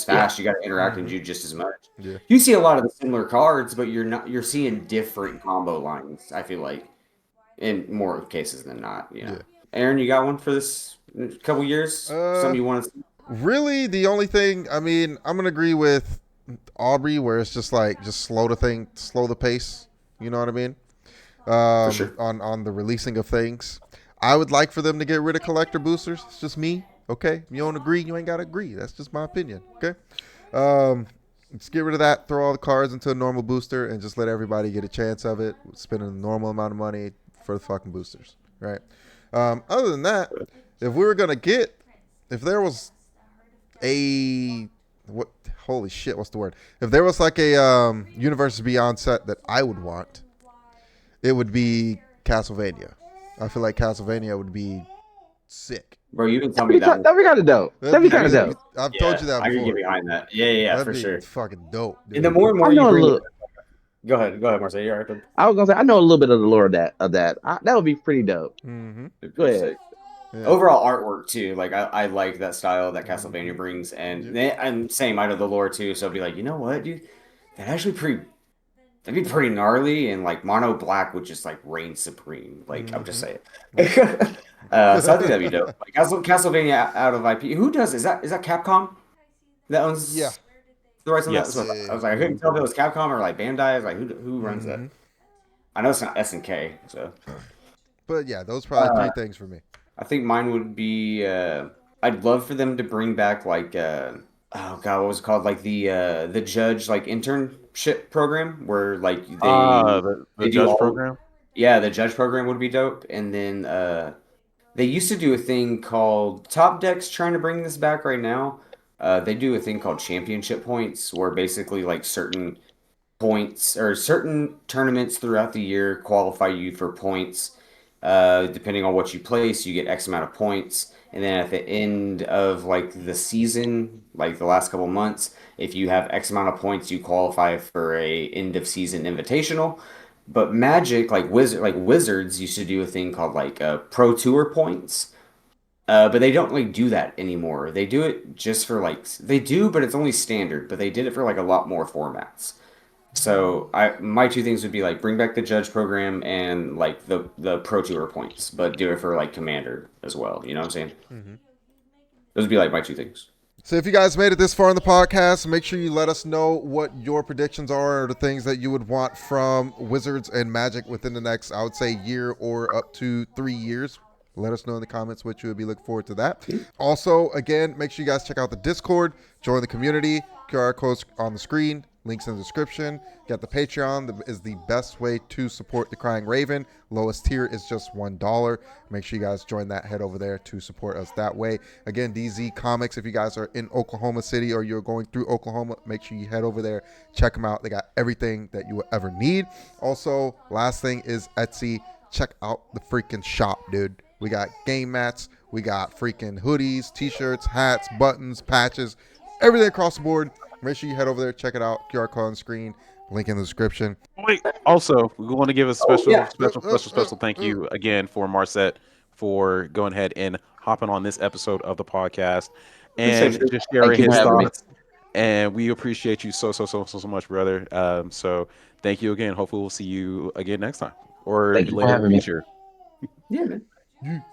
fast. You got to interact and Mhm. do just as much. Yeah. You see a lot of the similar cards, but you're seeing different combo lines. I feel like in more cases than not. Yeah. Aaron, you got one for this couple years? Something you want to see? Really, the only thing, I mean, I'm gonna agree with Aubrey, where it's just like just slow the pace. You know what I mean? For sure. On the releasing of things, I would like for them to get rid of collector boosters. It's just me. Okay, you don't agree, you ain't gotta agree. That's just my opinion. Okay, let's get rid of that. Throw all the cards into a normal booster and just let everybody get a chance of it. Spending a normal amount of money for the fucking boosters, right? Other than that, if we were gonna get, if there was a what? Holy shit! What's the word? If there was like a Universes Beyond set that I would want, it would be Castlevania. I feel like Castlevania would be sick. Bro, you can tell me that one. That'd be kind of dope. That'd be kind of dope. I've Yeah, told you that I can before. get behind that. Yeah, That'd for be sure. fucking dope. Dude. And the more and more I you know a bring it, little. go ahead, Marcel. You're all right. I was gonna say I know a little bit of the lore of that. That would be pretty dope. Mm-hmm. Go ahead. Yeah. Overall artwork too, like I like that style that Castlevania brings, and same I know the lore too. So I'd be like, you know what, dude, that'd be pretty gnarly, and like Mono Black would just like reign supreme. Like I'm just saying. So I think that'd be dope. Like Castlevania out of IP. Who does is that Capcom that owns Yeah. the rights on that? Yes. That's what I was like, I couldn't tell if it was Capcom or like Bandai. I was like, who runs that? I know it's not SNK, so. But yeah, those are probably three things for me. I think mine would be I'd love for them to bring back like oh god, what was it called? Like the judge like internship program where like The they do judge all program. yeah, the judge program would be dope. And then they used to do a thing called Top Deck's trying to bring this back right now. They do a thing called championship points where basically like certain points or certain tournaments throughout the year qualify you for points. Depending on what you place, you get X amount of points. And then at the end of like the season, like the last couple months, if you have X amount of points, you qualify for a end of season invitational. But Magic, like Wizards, used to do a thing called like Pro Tour points. But they don't like do that anymore. They do it just for like they do, but it's only standard. But they did it for like a lot more formats. So my two things would be like bring back the judge program and like the pro tour points, but do it for like commander as well. You know what I'm saying? Those would be like my two things. So if you guys made it this far in the podcast, make sure you let us know what your predictions are or the things that you would want from Wizards and Magic within the next, I would say, year or up to 3 years. Let us know in the comments what you would be looking forward to that. Also, again, make sure you guys check out the Discord, join the community, QR codes on the screen, links in the description. Got the Patreon that is the best way to support the Crying Raven. Lowest tier is just $1. Make sure you guys join that. Head over there to support us that way. Again, DZ Comics, if you guys are in Oklahoma City or you're going through Oklahoma, make sure you head over there. Check them out. They got everything that you will ever need. Also, last thing is Etsy. Check out the freaking shop, dude. We got game mats. We got freaking hoodies, t-shirts, hats, buttons, patches, everything across the board. Make sure you head over there, check it out. QR code on screen, link in the description. Wait, also, we want to give a yeah. special thank you again for Marcet for going ahead and hopping on this episode of the podcast and Appreciate you. just sharing Thank you for his having me. thoughts. And we appreciate you so much, brother. So thank you again. Hopefully, we'll see you again next time or Thank you for later in having the me. future. Yeah, man.